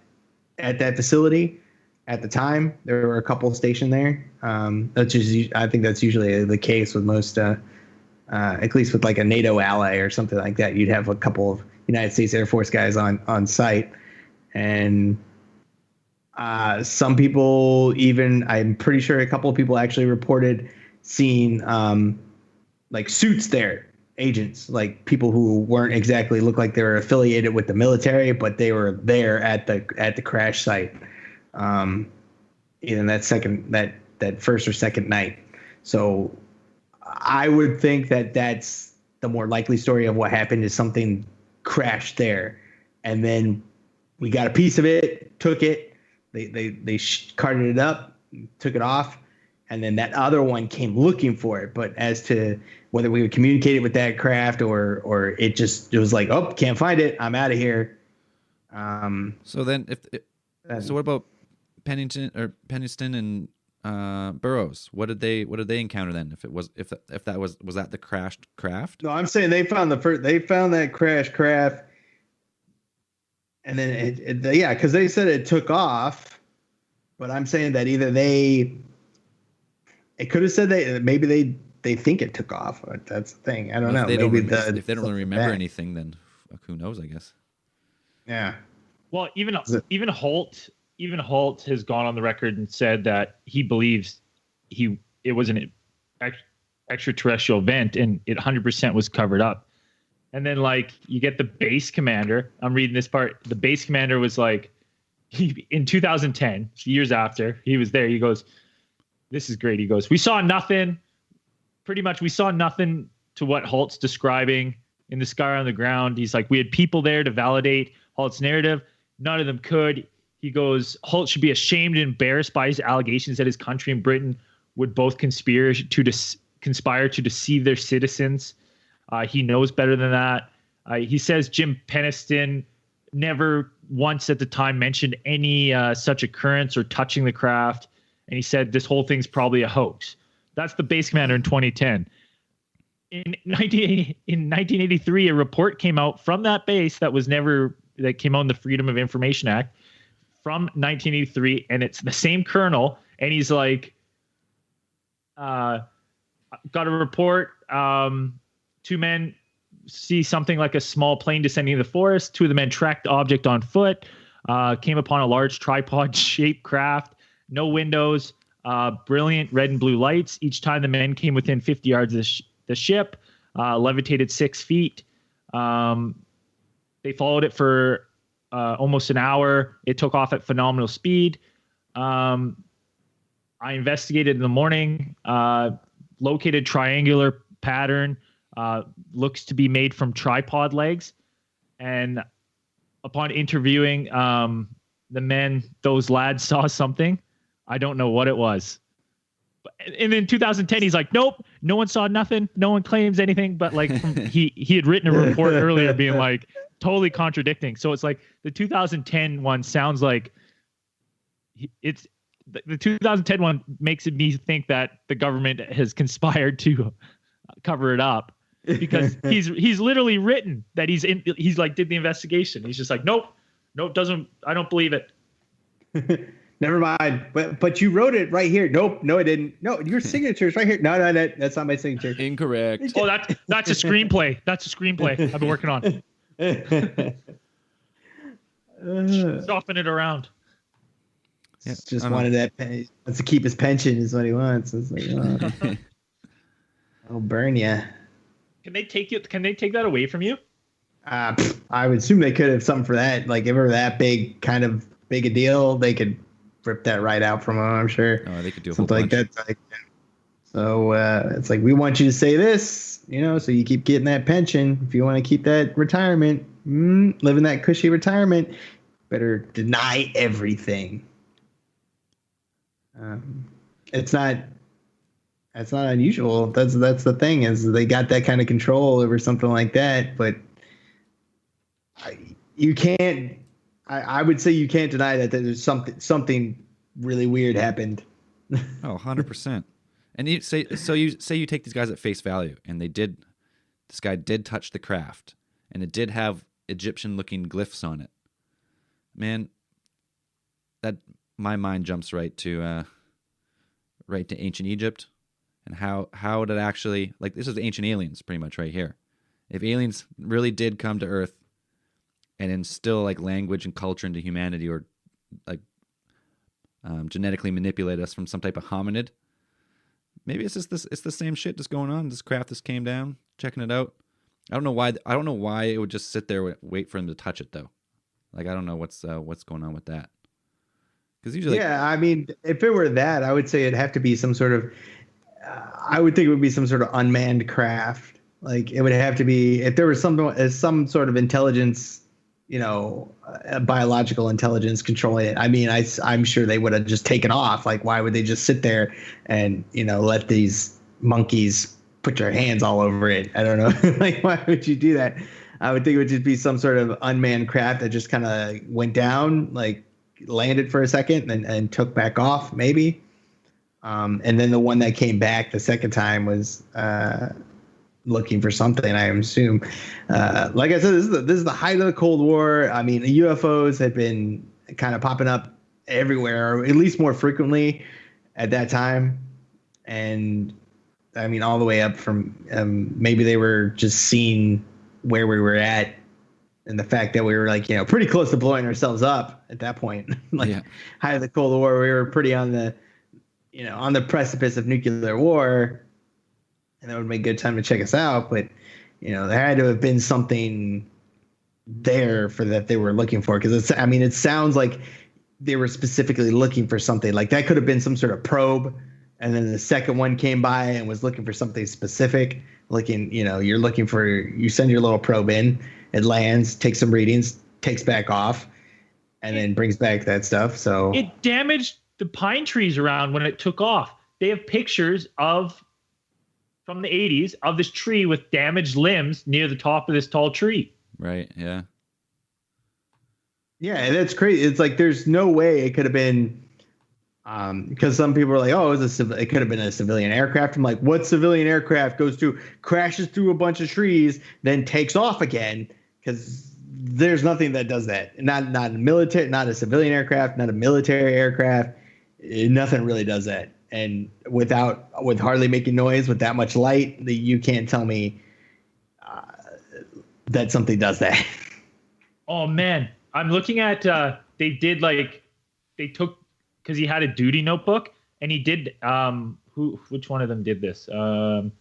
facility at the time. There were a couple stationed there. I think that's usually the case with most, at least with like a NATO ally or something like that. You'd have a couple of United States Air Force guys on site, and some people, even I'm pretty sure a couple of people actually reported seeing like suits there, agents, like people who weren't exactly look like they were affiliated with the military, but they were there at the crash site, in that first or second night. So I would think that that's the more likely story of what happened, is something crashed there, and then we got a piece of it, took it, they carted it up, took it off, and then that other one came looking for it. But as to whether we would communicate it with that craft or it was like, oh, can't find it, I'm out of here. So then, so what about Pennington and Burroughs? What did they encounter then? If that was that the crashed craft? No, I'm saying they found that crashed craft, and then because they said it took off, but I'm saying that either it could have said maybe they think it took off. But that's the thing. I don't know. If they don't really remember anything, then who knows? I guess. Yeah. Well, even Holt has gone on the record and said that he believes it was an extraterrestrial event and it 100% was covered up. And then like you get the base commander. I'm reading this part. The base commander was like, in 2010, years after he was there, he goes, "This is great." He goes, "We saw nothing. Pretty much, we saw nothing to what Holt's describing in the sky or on the ground." He's like, "We had people there to validate Holt's narrative. None of them could." He goes, "Holt should be ashamed and embarrassed by his allegations that his country and Britain would both conspire to deceive their citizens. He knows better than that." He says Jim Penniston never once at the time mentioned any such occurrence or touching the craft. And he said this whole thing's probably a hoax. That's the base commander in 2010. In 1983, a report came out from that base that came out in the Freedom of Information Act from 1983, and it's the same colonel, and he's like, got a report, 2 men see something like a small plane descending in the forest. 2 of the men tracked the object on foot, came upon a large tripod-shaped craft, no windows, brilliant red and blue lights. Each time the men came within 50 yards of the ship, levitated 6 feet. They followed it for almost an hour. It took off at phenomenal speed. I investigated in the morning, located triangular pattern, looks to be made from tripod legs. And upon interviewing the men, those lads saw something. I don't know what it was. And in 2010, he's like, nope, no one saw nothing. No one claims anything. But like he had written a report earlier being like totally contradicting. So it's like the 2010 one sounds like it's the 2010 one makes me think that the government has conspired to cover it up, because he's literally written that he's like did the investigation. He's just like, nope, I don't believe it. Never mind. But you wrote it right here. Nope. No, I didn't. No, your signature is right here. No, that's not my signature. Incorrect. Oh, that's a screenplay. That's a screenplay I've been working on. Soften it around. Yeah, just wanted that. Wants to keep his pension is what he wants. It's like, oh, I'll burn you. Can they take that away from you? I would assume they could have something for that. Like if it were that big a deal, they could rip that right out from him. I'm sure. Oh, they could do something like that. Like, So it's like, we want you to say this, so you keep getting that pension. If you want to keep that retirement, living that cushy retirement, better deny everything. It's not unusual. That's the thing, is they got that kind of control over something like that. But you can't. I would say you can't deny that there's something really weird happened. Oh, 100%. And you say you take these guys at face value, and this guy did touch the craft, and it did have Egyptian-looking glyphs on it. Man, that my mind jumps right to ancient Egypt, and how it actually, like, this is ancient aliens pretty much right here. If aliens really did come to Earth and instill like language and culture into humanity, or like genetically manipulate us from some type of hominid, maybe it's the same shit just going on. This craft just came down, checking it out. I don't know why it would just sit there wait for him to touch it though. Like, I don't know what's going on with that. Because usually, I mean, if it were that, I would say it'd have to be some sort of. I would think it would be some sort of unmanned craft. Like, it would have to be, if there was some sort of intelligence, biological intelligence controlling it. I mean, I'm sure they would have just taken off. Like, why would they just sit there and let these monkeys put their hands all over it? I don't know. Like, why would you do that? I would think it would just be some sort of unmanned craft that just kind of went down, like landed for a second and took back off, maybe. And then the one that came back the second time was looking for something, I assume. Like I said, this is the height of the Cold War. I mean, the UFOs had been kind of popping up everywhere, or at least more frequently at that time. And I mean, all the way up from maybe they were just seeing where we were at, and the fact that we were like, pretty close to blowing ourselves up at that point. Height of the Cold War, we were pretty on the precipice of nuclear war, and that would make a good time to check us out. But, there had to have been something there for that they were looking for. Because it sounds like they were specifically looking for something. Like, that could have been some sort of probe, and then the second one came by and was looking for something specific. You send your little probe in, it lands, takes some readings, takes back off, and then brings back that stuff. So it damaged the pine trees around when it took off. They have pictures from the 80s of this tree with damaged limbs near the top of this tall tree. Right. Yeah. Yeah, that's crazy. It's like, there's no way it could have been, because some people are like, oh, it could have been a civilian aircraft. I'm like, what civilian aircraft crashes through a bunch of trees, then takes off again? Because there's nothing that does that. Not a military, not a civilian aircraft, not a military aircraft. Nothing really does that. And with hardly making noise, with that much light, you can't tell me that something does that. Oh man, I'm looking at they took, because he had a duty notebook, and he did which one of them did this? Peniston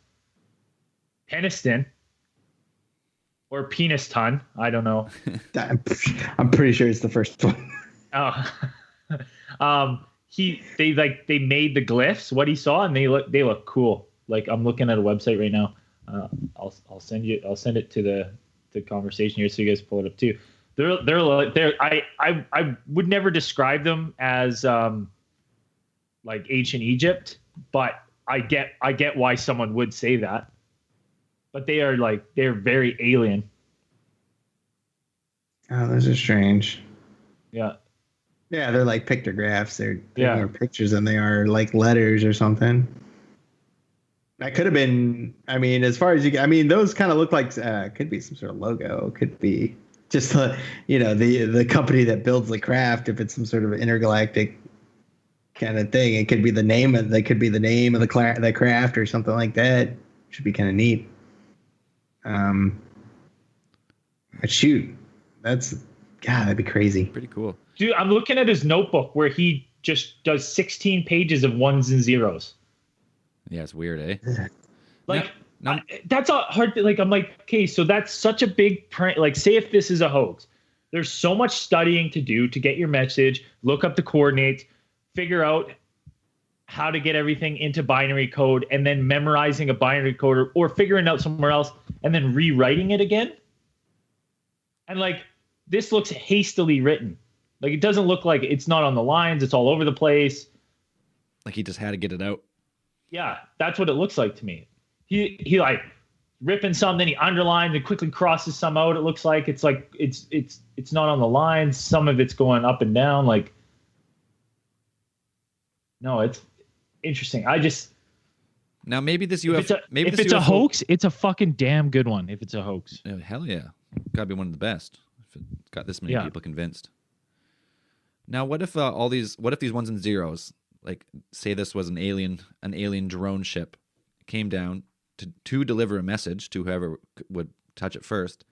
or Peniston, I don't know. I'm pretty sure it's the first one. Oh. They made the glyphs, what he saw, and they look cool. Like, I'm looking at a website right now. I'll send it to the conversation here so you guys pull it up too. I would never describe them as like ancient Egypt, but I get why someone would say that. But they're very alien. Oh, those are strange. Yeah. Yeah, they're like pictographs. They're more pictures than they are like letters or something. That could have been, as far as those kind of look like, could be some sort of logo. Could be just the company that builds the craft. If it's some sort of intergalactic kind of thing, it could be the name of the craft or something like that. Should be kind of neat. Shoot, that'd be crazy. Pretty cool. Dude, I'm looking at his notebook where he just does 16 pages of ones and zeros. Yeah, it's weird, eh? Like, that's a hard thing. Like, I'm like, okay, so that's such a big prank. Like, say if this is a hoax, there's so much studying to do to get your message, look up the coordinates, figure out how to get everything into binary code and then memorizing a binary code or figuring out somewhere else and then rewriting it again. And like, this looks hastily written. Like, it doesn't look like it's not on the lines. It's all over the place. Like he just had to get it out. Yeah, that's what it looks like to me. He like ripping something, he underlines and quickly crosses some out. It looks like it's not on the lines. Some of it's going up and down. Like, no, it's interesting. Now maybe this UFO. If it's a hoax, it's a fucking damn good one. If it's a hoax, hell yeah, gotta be one of the best. If it got this many people convinced. Now, what if What if these ones and zeros, like say this was an alien drone ship, came down to deliver a message to whoever would touch it first,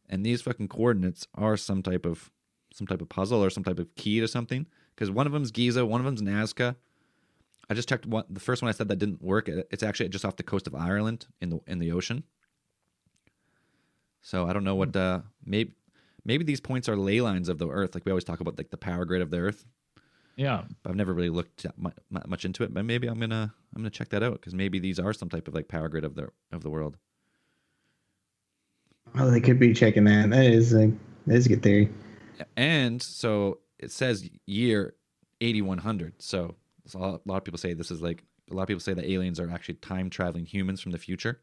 and these fucking coordinates are some type of puzzle or some type of key to something? Because one of them's Giza, one of them's Nazca. I just checked the first one I said that didn't work. It's actually just off the coast of Ireland in the ocean. So I don't know what maybe these points are ley lines of the Earth, like we always talk about, like the power grid of the Earth. Yeah, but I've never really looked much into it. But maybe I'm gonna check that out, because maybe these are some type of like power grid of the world. Well, they could be checking that. That is a good theory. And so it says year 8100. So a lot of people say this is like, a lot of people say that aliens are actually time traveling humans from the future.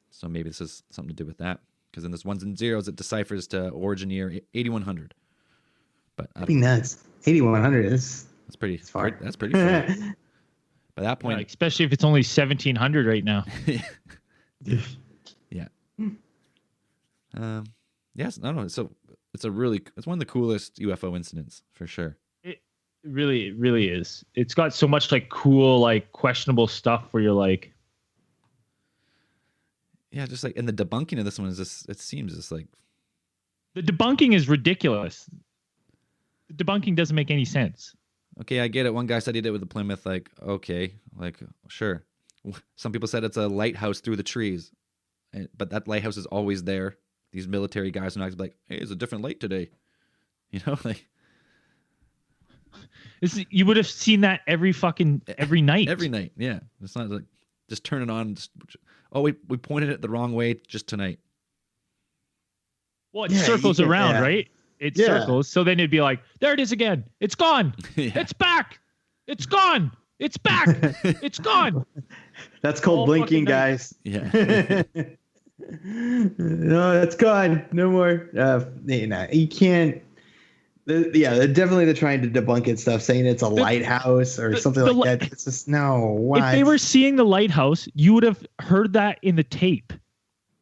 So maybe this is something to do with that, because in this ones and zeros it deciphers to origin year 8100. But that'd be nuts. 8100 that's pretty far. That's pretty far. By that point, especially if it's only 1700 right now. Yeah. Yes. No. So it's one of the coolest UFO incidents for sure. It really is. It's got so much like cool, like questionable stuff where you're like, yeah, just like, and the debunking of this one is just, it seems just like, the debunking is ridiculous. The debunking doesn't make any sense. Okay, I get it. One guy said he did it with the Plymouth. Like, okay, like, sure. Some people said it's a lighthouse through the trees, but that lighthouse is always there. These military guys are not like, hey, it's a different light today. You know, like, you would have seen that every night. Every night, yeah. It's not like just turn it on. We pointed it the wrong way just tonight. Well, it circles around, right? It circles. So then it'd be like, there it is again. It's gone. Yeah. It's back. It's gone. It's back. It's gone. That's called blinking, guys. Yeah. No, that's gone. No more. You can't. Definitely they're trying to debunk it stuff, saying it's a lighthouse or something like that. It's just, no. Why? If they were seeing the lighthouse, you would have heard that in the tape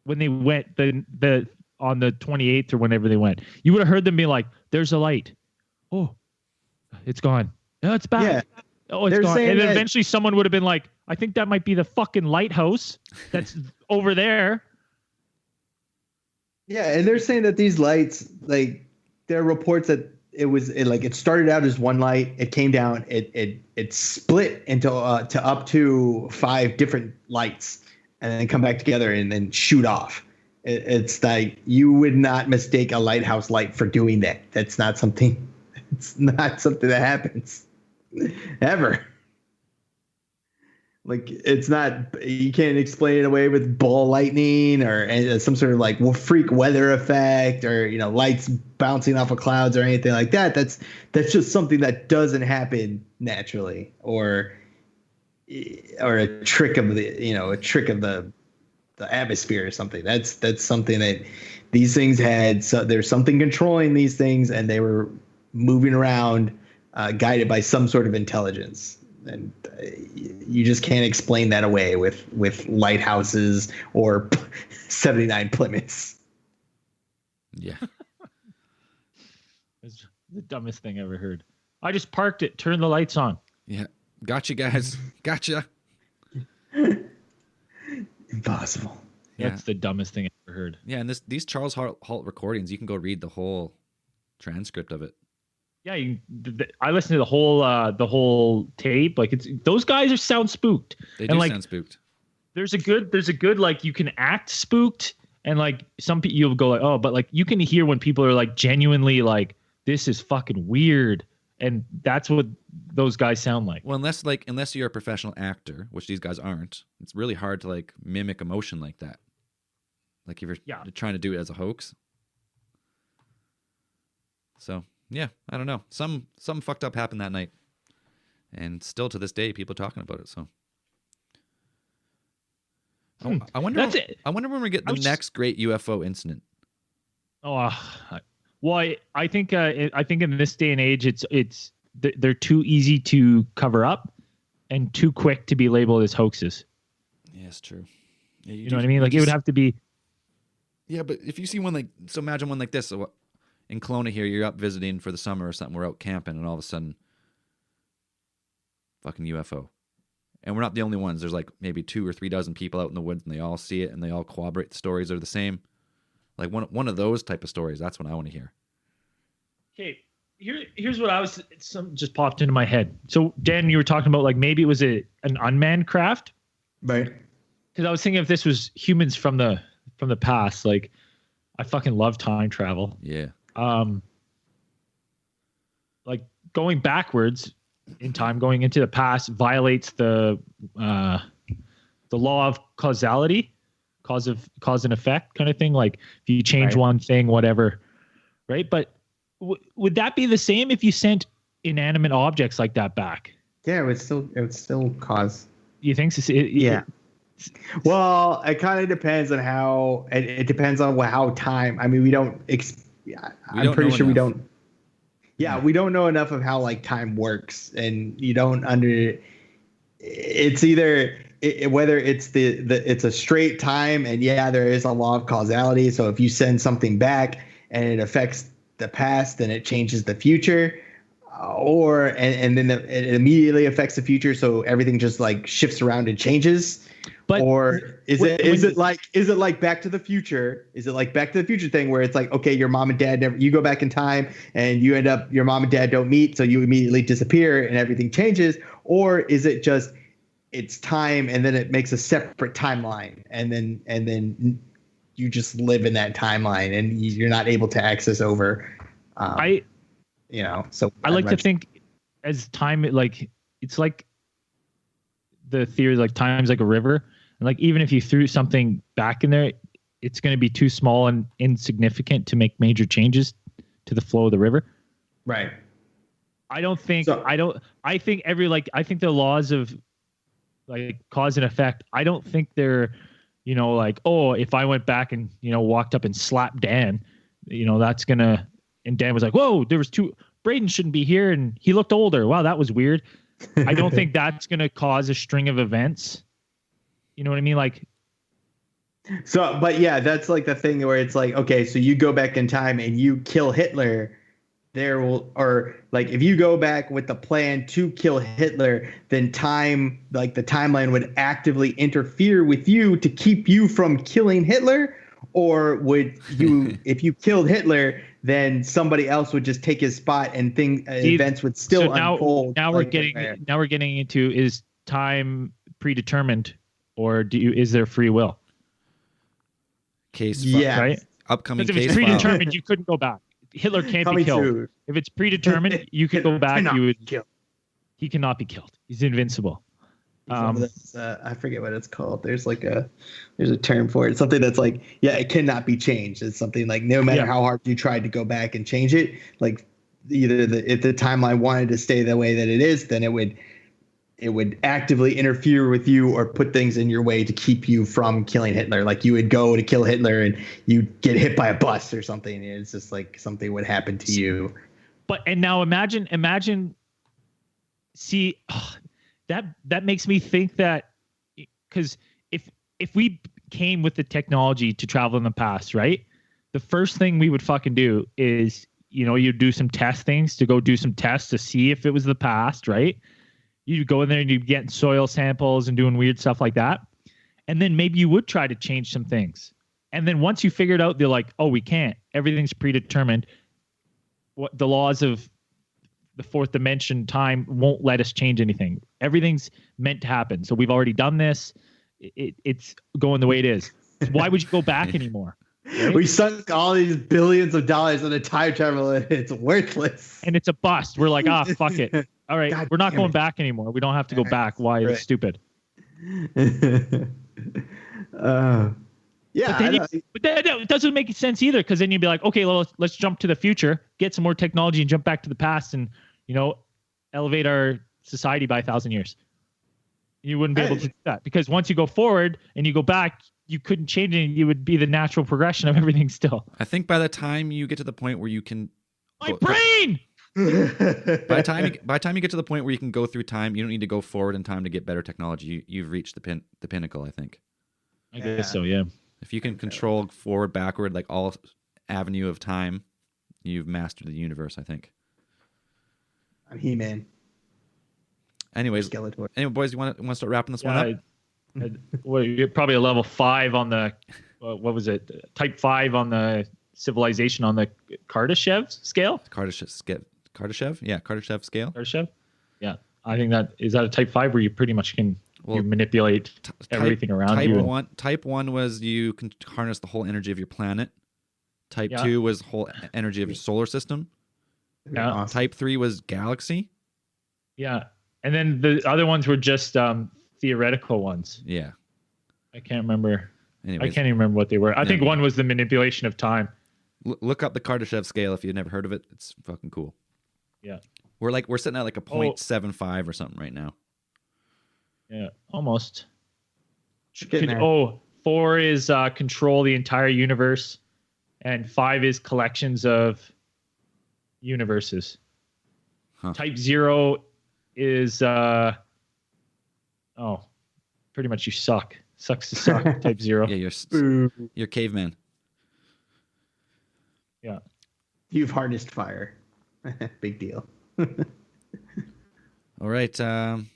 when they went the on the 28th or whenever they went. You would have heard them be like, "There's a light. Oh, it's gone. No, it's back. Yeah. Oh, it's gone." And then eventually someone would have been like, "I think that might be the fucking lighthouse that's over there." Yeah, and they're saying that these lights, like, there are reports that it started out as one light, it came down, it split into to up to 5 different lights, and then come back together and then shoot off. It's like, you would not mistake a lighthouse light for doing that. That's not something. It's not something that happens ever. Like, it's not, you can't explain it away with ball lightning or some sort of like freak weather effect or, lights bouncing off of clouds or anything like that. That's just something that doesn't happen naturally, or a trick of the atmosphere or something. That's something that these things had. So there's something controlling these things, and they were moving around, guided by some sort of intelligence. And you just can't explain that away with lighthouses or 79 Plymouths. Yeah. It's the dumbest thing I ever heard. I just parked it, turned the lights on. Yeah. Gotcha, guys. Gotcha. Impossible. That's the dumbest thing I ever heard. Yeah, and these Charles Halt recordings, you can go read the whole transcript of it. Yeah, I listened to the whole tape. Like, those guys sound spooked. They do sound spooked. There's a good like, you can act spooked, and like some people you'll go like, oh, but like you can hear when people are like genuinely like, this is fucking weird, And that's what those guys sound like. Well, unless you're a professional actor, which these guys aren't, it's really hard to like mimic emotion like that. Like if you're trying to do it as a hoax. So yeah, I don't know. Some fucked up happened that night, and still to this day, people are talking about it. So I wonder. That's it. I wonder when we get the next great UFO incident. Oh, well, I think in this day and age, they're too easy to cover up and too quick to be labeled as hoaxes. Yeah, it's true. Yeah, you know what I mean? Like it would have to be. Yeah, but if you see one so imagine one like this. So in Kelowna here, you're up visiting for the summer or something. We're out camping, and all of a sudden, fucking UFO. And we're not the only ones. There's like maybe 2 or 3 dozen people out in the woods, and they all see it, and they all corroborate the stories are the same. Like one of those type of stories. That's what I want to hear. Okay, here's what just popped into my head. So Dan, you were talking about like maybe it was an unmanned craft, right? Because I was thinking if this was humans from the past. Like I fucking love time travel. Yeah. Like going backwards in time, going into the past violates the law of causality, cause and effect kind of thing. Like if you change one thing, whatever, right? But would that be the same if you sent inanimate objects like that back? Yeah, it would still cause. You think so? Yeah. Well, it kind of depends on how. It depends on how time. I mean, we don't. I'm pretty sure we don't. Yeah, we don't know enough of how like time works, and you don't under. It's either whether it's it's a straight time, and yeah, there is a law of causality. So if you send something back and it affects the past, then it changes the future, and then it immediately affects the future. So everything just like shifts around and changes. But or is it like Back to the Future? Is it like Back to the Future thing where it's like, okay, your mom and dad you go back in time and you end up, your mom and dad don't meet, so you immediately disappear and everything changes? Or is it just it's time and then it makes a separate timeline and then you just live in that timeline and you're not able to access over? So I like to think as time, like it's like the theory, like time's like a river. And like, even if you threw something back in there, it's going to be too small and insignificant to make major changes to the flow of the river. Right. I think the laws of like cause and effect, I don't think they're, like, oh, if I went back and, walked up and slapped Dan, that's going to, and Dan was like, whoa, there was Braden shouldn't be here. And he looked older. Wow, that was weird. I don't think that's going to cause a string of events. You know what I mean? Like, so, but yeah, that's like the thing where it's like, okay, so you go back in time and you kill Hitler, or like if you go back with the plan to kill Hitler, then time, like the timeline would actively interfere with you to keep you from killing Hitler? Or would you, if you killed Hitler, then somebody else would just take his spot and events would still unfold? Now we're getting into, is time predetermined, or is there free will? Right? Upcoming case. If it's predetermined, you couldn't go back. Hitler can't be killed. True. If it's predetermined, you could go back. He cannot be killed. He's invincible. I forget what it's called. There's a term for it. It's something that's like, yeah, it cannot be changed. It's something like no matter how hard you tried to go back and change it, like either if the timeline wanted to stay the way that it is, then it would actively interfere with you or put things in your way to keep you from killing Hitler. Like you would go to kill Hitler and you get hit by a bus or something. And it's just like something would happen to you. And now imagine. See. That makes me think that, because if we came with the technology to travel in the past, right? The first thing we would fucking do is, you'd do some testings to go do some tests to see if it was the past, right? You'd go in there and you'd get soil samples and doing weird stuff like that. And then maybe you would try to change some things. And then once you figured out, they're like, oh, we can't. Everything's predetermined. What the laws of the fourth dimension time won't let us change anything. Everything's meant to happen. So we've already done this. It's going the way it is. Why would you go back anymore? Right? We sunk all these billions of dollars in a time travel and it's worthless. And it's a bust. We're like, fuck it. All right, God we're not damn going it. back anymore. We don't have to go back. Why? Right. It's stupid. Yeah, But then that doesn't make sense either, because then you'd be like, okay, well, let's jump to the future, get some more technology, and jump back to the past, and elevate our society by 1,000 years. You wouldn't be able to do that, because once you go forward and you go back, you couldn't change it. You would be the natural progression of everything still. I think by the time you get to the point where you can, My brain. by the time you get to the point where you can go through time, you don't need to go forward in time to get better technology. You've reached the pinnacle, I think. I guess so. Yeah. If you can control forward, backward, like all avenue of time, you've mastered the universe, I think. I'm He-Man. Anyways, Skeletor. anyway, boys, you want to start wrapping this one up? You're probably a level 5 on the what was it? Type 5 on the civilization on the Kardashev scale. Kardashev? Yeah, Kardashev scale. Kardashev. Yeah, I think that is that a type 5 where you pretty much can you manipulate everything around you. Type 1 was you can harness the whole energy of your planet. Type 2 was whole energy of your solar system. Yeah. Awesome. Type 3 was galaxy. Yeah. And then the other ones were just theoretical ones. Yeah. I can't remember. Anyways, I can't even remember what they were. I think one was the manipulation of time. Look up the Kardashev scale if you've never heard of it. It's fucking cool. Yeah. We're sitting at like a 0.75 or something right now. Yeah, almost. Getting there. 4 is control the entire universe, and 5 is collections of universes. Huh. Type 0 is pretty much you suck. Sucks to suck. Type 0. Yeah, you're caveman. Yeah. You've harnessed fire. Big deal. All right. I'm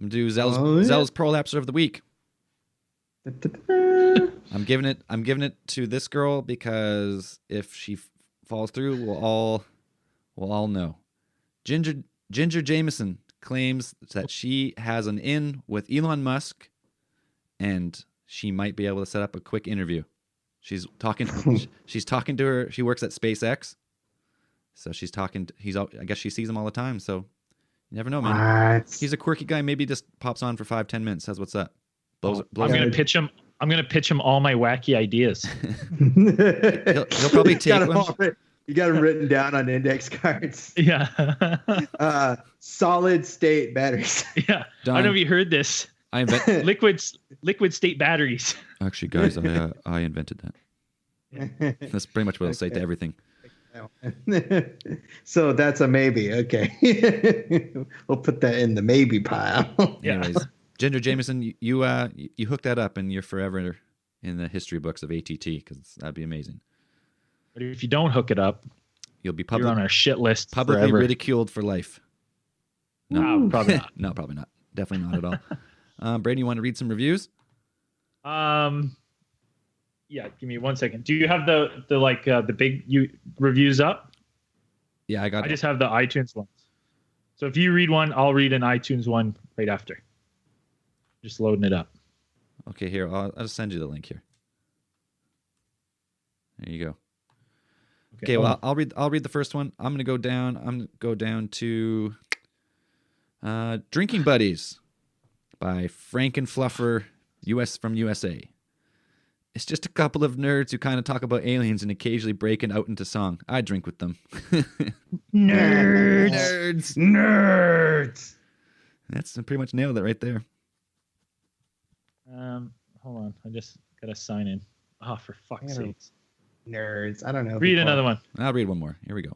gonna do Zell's prolapser of the week. I'm giving it to this girl because if she falls through, we'll all know. Ginger Jameson claims that she has an in with Elon Musk, and she might be able to set up a quick interview. She's talking to her. She works at SpaceX, so she's talking. I guess she sees him all the time. So you never know, man. What? He's a quirky guy. Maybe just pops on for 5-10 minutes. Says what's up. I'm gonna pitch him. I'm gonna pitch him all my wacky ideas. He'll probably take one. You got them written down on index cards. Yeah. Solid state batteries. Yeah. Done. I don't know if you heard this. I invent. liquid state batteries. Actually, guys, I invented that. That's pretty much what I'll say to everything. So that's a maybe. Okay. We'll put that in the maybe pile. Yeah. Anyways, Ginger Jameson, you hooked that up, and you're forever in the history books of ATT because that'd be amazing. But if you don't hook it up, You'll be you're on our shit list publicly forever. ridiculed for life. No, probably not. No, probably not. Definitely not at all. Brady, you want to read some reviews? Yeah, give me 1 second. Do you have the big reviews up? Yeah, I I just have the iTunes ones. So if you read one, I'll read an iTunes one right after. Just loading it up. Okay, here. I'll just send you the link here. There you go. Okay, well, I'll read the first one. I'm gonna go down to Drinking Buddies by Frankenfluffer from USA. It's just a couple of nerds who kind of talk about aliens and occasionally break it out into song. I drink with them. Nerds. That's pretty much nailed it right there. Hold on. I just gotta sign in. Oh, for fuck's sakes. Nerds. I don't know. Read another one. I'll read one more. Here we go.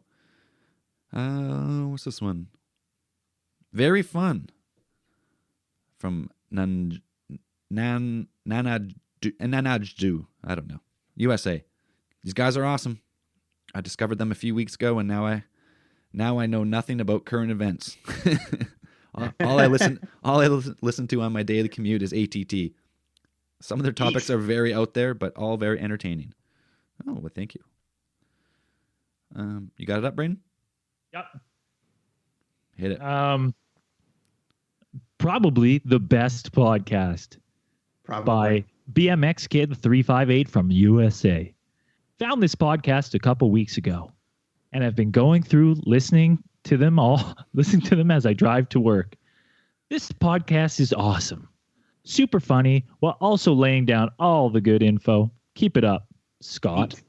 What's this one? Very fun. From Nanajdu. I don't know. USA. These guys are awesome. I discovered them a few weeks ago, and now I know nothing about current events. all I listen to on my daily commute is ATT. Some of their topics are very out there, but all very entertaining. Oh, well, thank you. You got it up, Braden? Yep. Hit it. Probably the best podcast Probably. by BMX Kid 358 from USA. Found this podcast a couple weeks ago and have been going through listening to them as I drive to work. This podcast is awesome. Super funny while also laying down all the good info. Keep it up, Scott.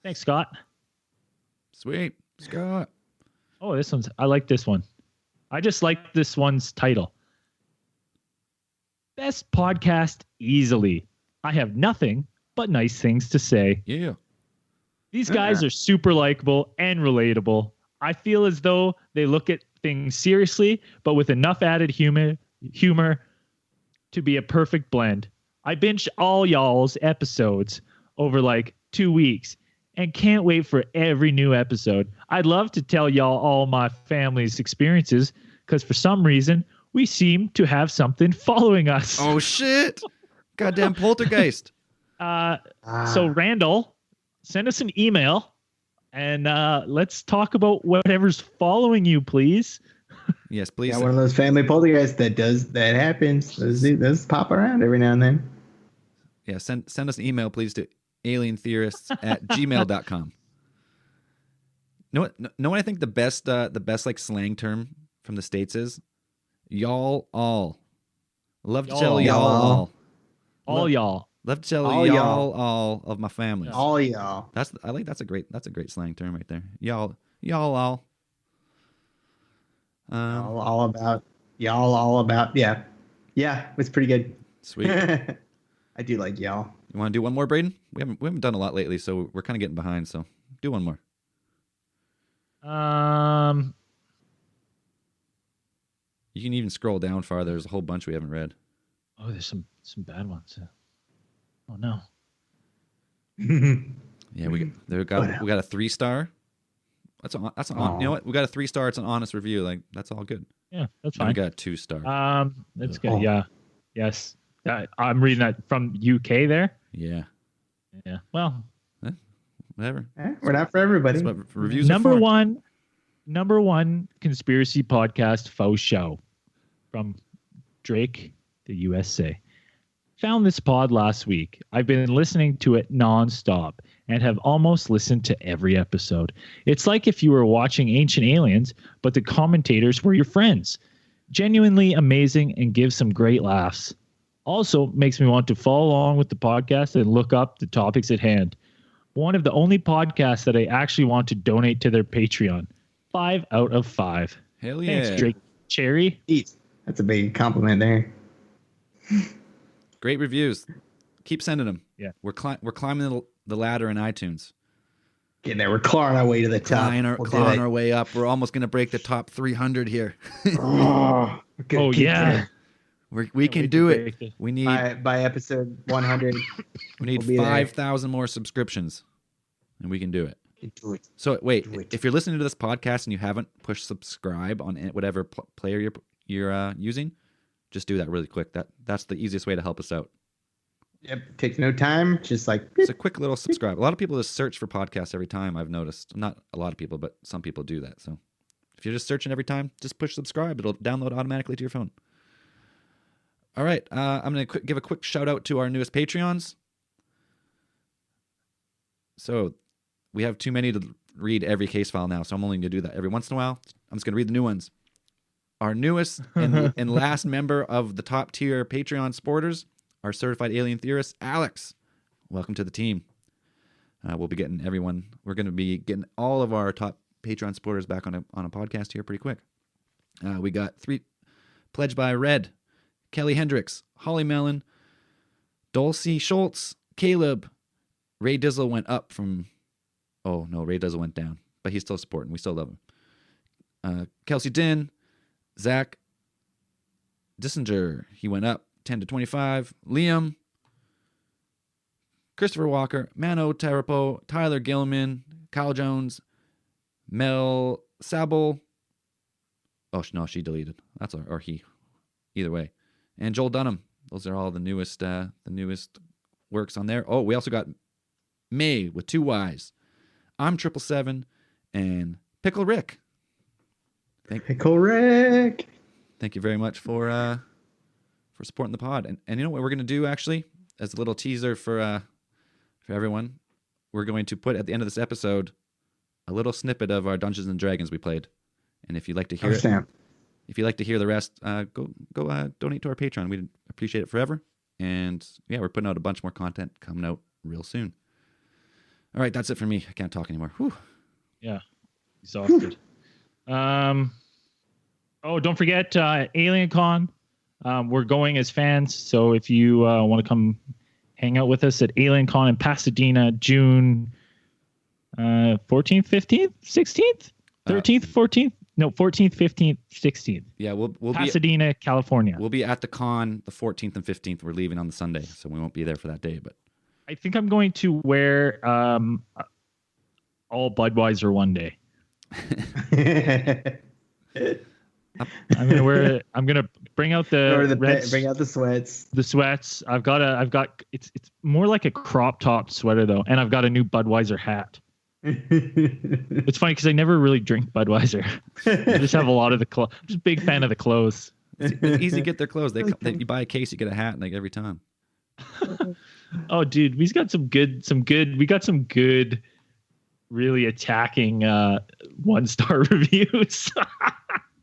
Thanks, Scott. Sweet. Scott. Oh, I like this one. I just like this one's title. Best podcast easily. I have nothing but nice things to say. Yeah. These guys are super likable and relatable. I feel as though they look at things seriously, but with enough added humor to be a perfect blend. I binged all y'all's episodes over like 2 weeks and can't wait for every new episode. I'd love to tell y'all all my family's experiences because for some reason we seem to have something following us. Oh shit! Goddamn poltergeist. So Randall, send us an email and let's talk about whatever's following you, please. Yes, please. Yeah, one of those family poltergeists that happens. Those pop around every now and then. Yeah, send us an email, please, to alientheorists@gmail.com. Know what I think the best like slang term from the States is? Y'all all. Love to tell y'all all. All y'all. Love to tell All y'all all of my family. All y'all. That's a great slang term right there. Y'all all. All about. Yeah, it's pretty good. Sweet. I do like y'all. You want to do one more, Braden? We haven't done a lot lately, so we're kind of getting behind. So do one more. You can even scroll down farther. There's a whole bunch we haven't read. Oh, there's some bad ones. Oh no. Yeah, we got a 3-star. That's on. You know what? We got a 3-star. It's an honest review. Like that's all good. Yeah, that's And fine. we got a 2-star. That's good. Yeah. Yes. I'm reading that from UK there. Yeah. Yeah. Well, Whatever. We're not for everybody. That's what reviews number are for. number one conspiracy podcast faux show from Drake, the USA. Found this pod last week. I've been listening to it nonstop and have almost listened to every episode. It's like if you were watching Ancient Aliens, but the commentators were your friends. Genuinely amazing and gives some great laughs. Also makes me want to follow along with the podcast and look up the topics at hand. One of the only podcasts that I actually want to donate to their Patreon. 5 out of 5. Hell yeah. Thanks, Drake Cherry. That's a big compliment there. Great reviews. Keep sending them. Yeah. We're climbing the ladder in iTunes. Getting there. We're clawing our way to the top. Clawing our way up. We're almost going to break the top 300 here. Oh, yeah. We can do it. We need by episode 100. we need 5,000 more subscriptions, and we can do it. Do it. So wait, Do it. if you're listening to this podcast and you haven't pushed subscribe on whatever player you're using, just do that really quick. That's the easiest way to help us out. Yep. Takes no time. Just like It's a quick little subscribe. A lot of people just search for podcasts every time. I've noticed. Not a lot of people, but some people do that. So if you're just searching every time, just push subscribe. It'll download automatically to your phone. All right, I'm going to give a quick shout out to our newest Patreons. So we have too many to read every case file now, so I'm only going to do that every once in a while. I'm just going to read the new ones. Our newest and last member of the top tier Patreon supporters, our certified alien theorist, Alex. Welcome to the team. We'll be getting everyone. We're going to be getting all of our top Patreon supporters back on a podcast here pretty quick. We got 3 pledged by Red, Kelly Hendricks, Holly Mellon, Dulcie Schultz, Caleb. Ray Dizzle went up from... Oh, no, Ray Dizzle went down. But he's still supporting. We still love him. Kelsey Din, Zach Dissinger. He went up 10 to 25. Liam, Christopher Walker, Mano Tarapo, Tyler Gilman, Kyle Jones, Mel Sabel. Oh, no, she deleted. That's or he. Either way. And Joel Dunham. Those are all the newest works on there. Oh, we also got May with 2 Y's. I'm 777 and Pickle Rick. Pickle Rick. Thank you very much for supporting the pod. And you know what we're gonna do actually? as a little teaser for everyone, we're going to put at the end of this episode a little snippet of our Dungeons and Dragons we played. And if you'd like to hear if you'd like to hear the rest, go donate to our Patreon. We'd appreciate it forever. And yeah, we're putting out a bunch more content coming out real soon. All right, that's it for me. I can't talk anymore. Whew. Yeah, exhausted. Don't forget AlienCon. We're going as fans, so if you want to come hang out with us at AlienCon in Pasadena, June 14th, 15th, 16th, 13th, 14th. No, 14th, 15th, 16th. Yeah, we'll Pasadena, California. We'll be at the con the 14th and 15th. We're leaving on the Sunday, so we won't be there for that day. But I think I'm going to wear all Budweiser one day. I'm gonna wear it. I'm gonna bring out bring out the sweats. The sweats. I've got. It's more like a crop top sweater though, and I've got a new Budweiser hat. It's funny because I never really drink Budweiser. I just have a lot of the clothes. I'm just a big fan of the clothes. It's easy to get their clothes. You buy a case, you get a hat like every time. Oh, dude, we got some good, really attacking 1-star reviews.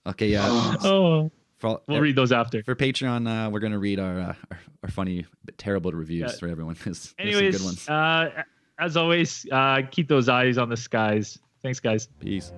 Okay, yeah. We'll read those after. For Patreon, we're gonna read our funny but terrible reviews for everyone. Anyways, some good ones. As always, keep those eyes on the skies. Thanks, guys. Peace.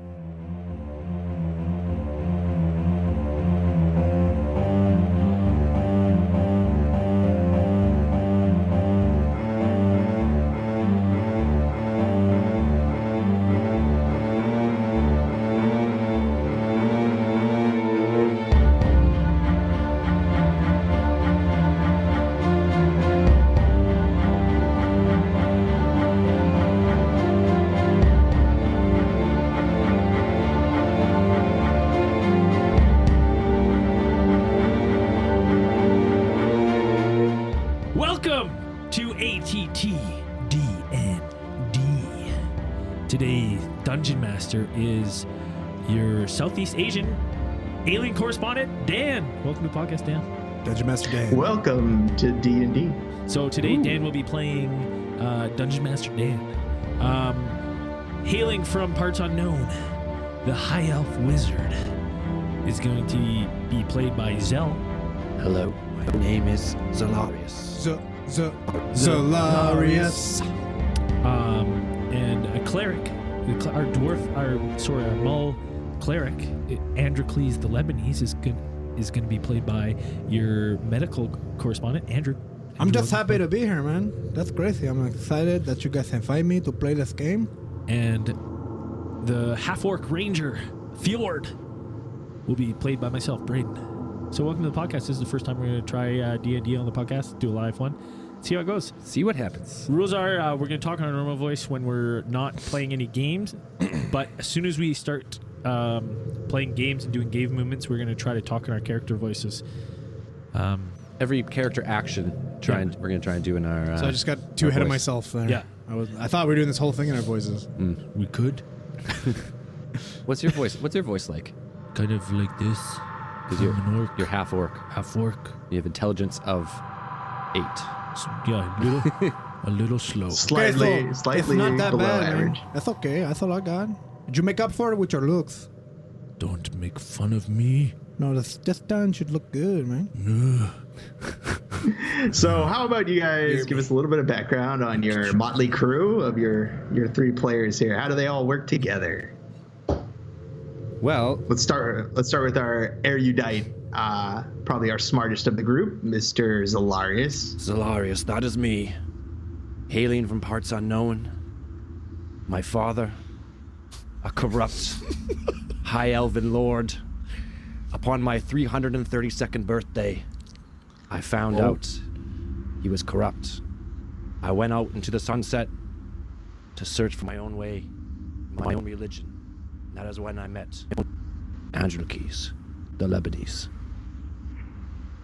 Is your Southeast Asian alien correspondent, Dan. Welcome to the podcast, Dan. Dungeon Master Dan. Welcome to D&D. So today, Dan will be playing Dungeon Master Dan. Hailing from parts unknown, the High Elf Wizard is going to be played by Zell. Hello, my name is Zalarius. Zalarius. And a cleric. Our Mull cleric, Androcles the Lebanese, is going to be played by your medical correspondent, Andrew. I'm just happy to be here, man. That's crazy. I'm excited that you guys invite me to play this game. And the half-orc ranger, Fjord, will be played by myself, Braden. So welcome to the podcast. This is the first time we're going to try D&D on the podcast, do a live one. See how it goes. See what happens. Rules are we're going to talk in our normal voice when we're not playing any games. But as soon as we start playing games and doing game movements, we're going to try to talk in our character voices. Every character action we're going to try and do in our so I just got too ahead of myself there. Yeah. I thought we were doing this whole thing in our voices. We could. What's your voice like? Kind of like this. Because you're half orc. Half orc. You have intelligence of 8. Yeah, a little slow. Slightly it's not that below bad, average. Man. That's okay. That's all I got. Did you make up for it with your looks? Don't make fun of me. No, this done should look good, man. So how about you guys give us a little bit of background on your motley crew of your 3 players here? How do they all work together? Well, let's start with our erudite, probably our smartest of the group, Mr. Zalarius. Zalarius, that is me. Hailing from parts unknown. My father, a corrupt high elven lord. Upon my 332nd birthday, I found out he was corrupt. I went out into the sunset to search for my own way, my own religion. That is when I met Androcles the Lebanese.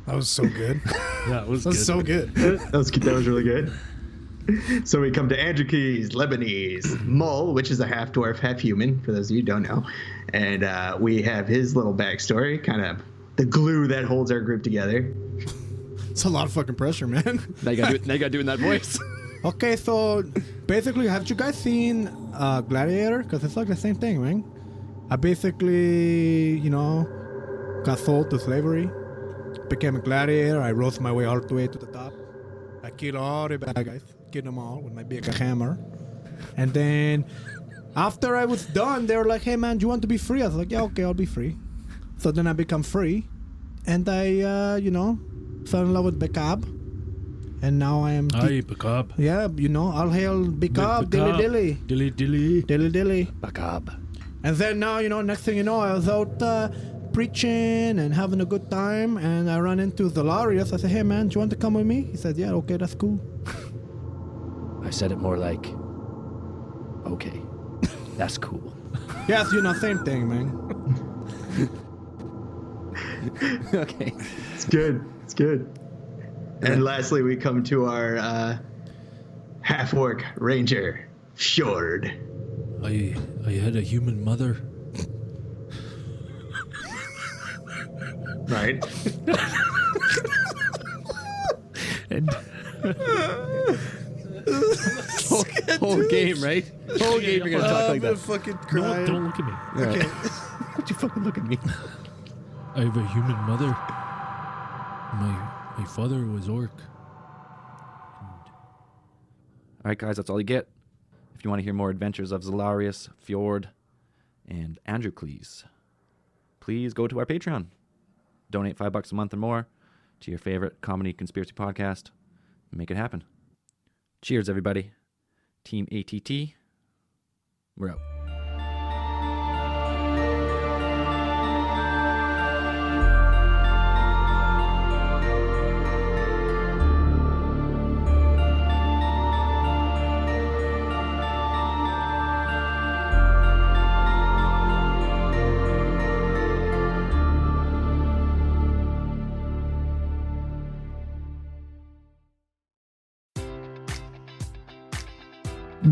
That was so good. Yeah, it was so good. That was really good. So we come to Androcles, Lebanese, Mull, which is a half dwarf, half human, for those of you who don't know. And we have his little backstory, kind of the glue that holds our group together. It's a lot of fucking pressure, man. Now you gotta do it in that voice. Okay, so basically, have you guys seen Gladiator? Because it's like the same thing, man. I basically, got sold to slavery, became a gladiator. I rose my way all the way to the top. I killed all the bad guys, killed them all with my big hammer. And then after I was done, they were like, hey, man, do you want to be free? I was like, yeah, okay, I'll be free. So then I become free. And I, fell in love with Bekab. And now I am... Hi, Bekab. Yeah, I'll hail Bekab, dilly dilly. Dilly dilly. Dilly dilly. Bekab. And then now, next thing you know, I was out preaching and having a good time. And I ran into Zalarius. I said, hey, man, do you want to come with me? He said, yeah, okay, that's cool. I said it more like, okay, that's cool. Yes, same thing, man. Okay. It's good. It's good. And lastly, we come to our half-orc ranger, Fjord. I had a human mother. Right. And whole game, right? Whole game you're gonna talk like that. Fucking no, crying. don't look at me. Okay. Don't you fucking look at me. I have a human mother. My father was orc. All right, guys, that's all you get. If you want to hear more adventures of Zalarius, Fjord, and Androcles, please go to our Patreon. Donate $5 a month or more to your favorite comedy conspiracy podcast and make it happen. Cheers, everybody. Team ATT, we're out.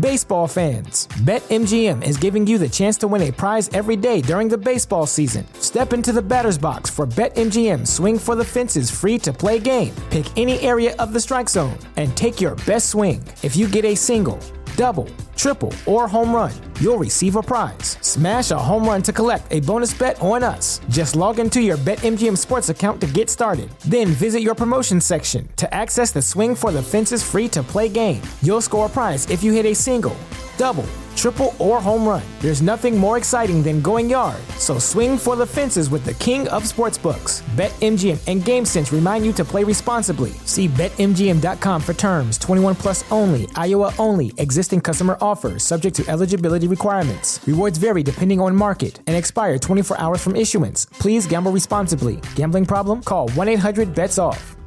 Baseball fans, BetMGM is giving you the chance to win a prize every day during the baseball season. Step into the batter's box for BetMGM Swing for the Fences free-to-play game. Pick any area of the strike zone and take your best swing. If you get a single, double, triple, or home run, you'll receive a prize. Smash a home run to collect a bonus bet on us. Just log into your BetMGM Sports account to get started. Then visit your promotion section to access the Swing for the Fences free-to-play game. You'll score a prize if you hit a single, double, triple, or home run. There's nothing more exciting than going yard, so swing for the fences with the king of sportsbooks. BetMGM and GameSense remind you to play responsibly. See BetMGM.com for terms. 21 plus only, Iowa only. Existing customer offers subject to eligibility requirements. Rewards vary depending on market and expire 24 hours from issuance. Please gamble responsibly. Gambling problem? Call 1-800-BETS-OFF.